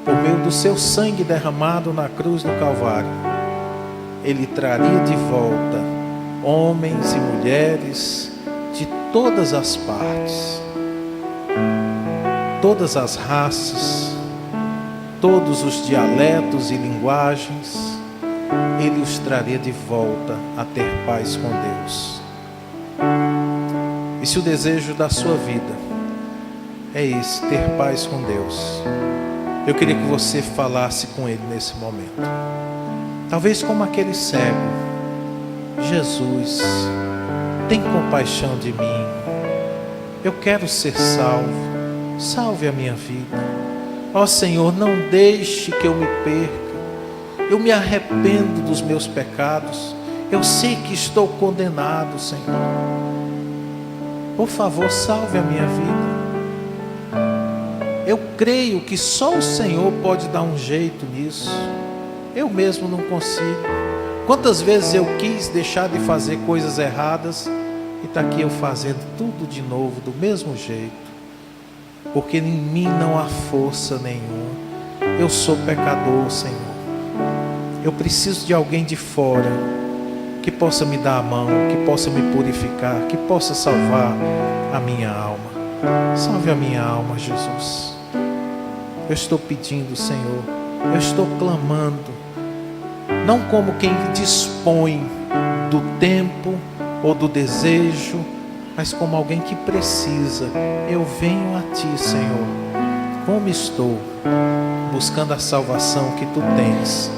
por meio do seu sangue derramado na cruz do Calvário, ele traria de volta homens e mulheres de todas as partes, todas as raças, todos os dialetos e linguagens. Ele os traria de volta a ter paz com Deus. E se o desejo da sua vida é esse, ter paz com Deus, eu queria que você falasse com Ele nesse momento. Talvez como aquele cego: Jesus, tem compaixão de mim. Eu quero ser salvo. Salve a minha vida. Ó Senhor, não deixe que eu me perca. Eu me arrependo dos meus pecados. Eu sei que estou condenado, Senhor. Por favor, salve a minha vida. Eu creio que só o Senhor pode dar um jeito nisso. Eu mesmo não consigo. Quantas vezes eu quis deixar de fazer coisas erradas e está aqui eu fazendo tudo de novo, do mesmo jeito. Porque em mim não há força nenhuma. Eu sou pecador, Senhor. Eu preciso de alguém de fora que possa me dar a mão, que possa me purificar, que possa salvar a minha alma. Salve a minha alma, Jesus. Eu estou pedindo, Senhor. Eu estou clamando. Não como quem dispõe do tempo ou do desejo, mas como alguém que precisa. Eu venho a Ti, Senhor, como estou, buscando a salvação que Tu tens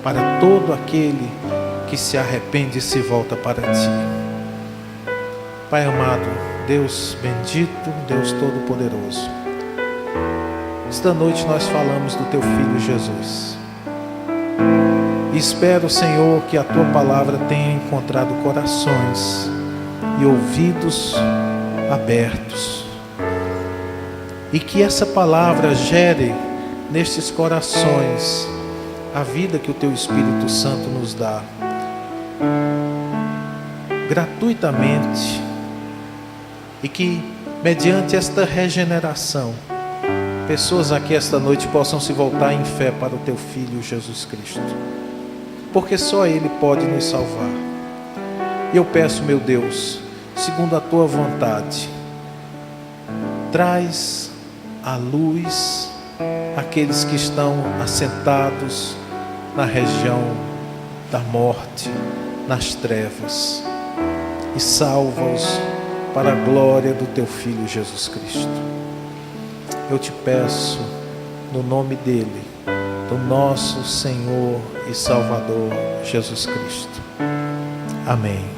para todo aquele que se arrepende e se volta para Ti. Pai amado, Deus bendito, Deus todo-poderoso, esta noite nós falamos do Teu Filho Jesus. E espero, Senhor, que a Tua palavra tenha encontrado corações e ouvidos abertos. E que essa palavra gere nestes corações a vida que o Teu Espírito Santo nos dá, gratuitamente, e que, mediante esta regeneração, pessoas aqui esta noite possam se voltar em fé para o Teu Filho Jesus Cristo, porque só Ele pode nos salvar. E eu peço, meu Deus, segundo a Tua vontade, traz à luz aqueles que estão assentados na região da morte, nas trevas, e salva-os para a glória do Teu Filho Jesus Cristo. Eu te peço, no nome dEle, do nosso Senhor e Salvador Jesus Cristo. Amém.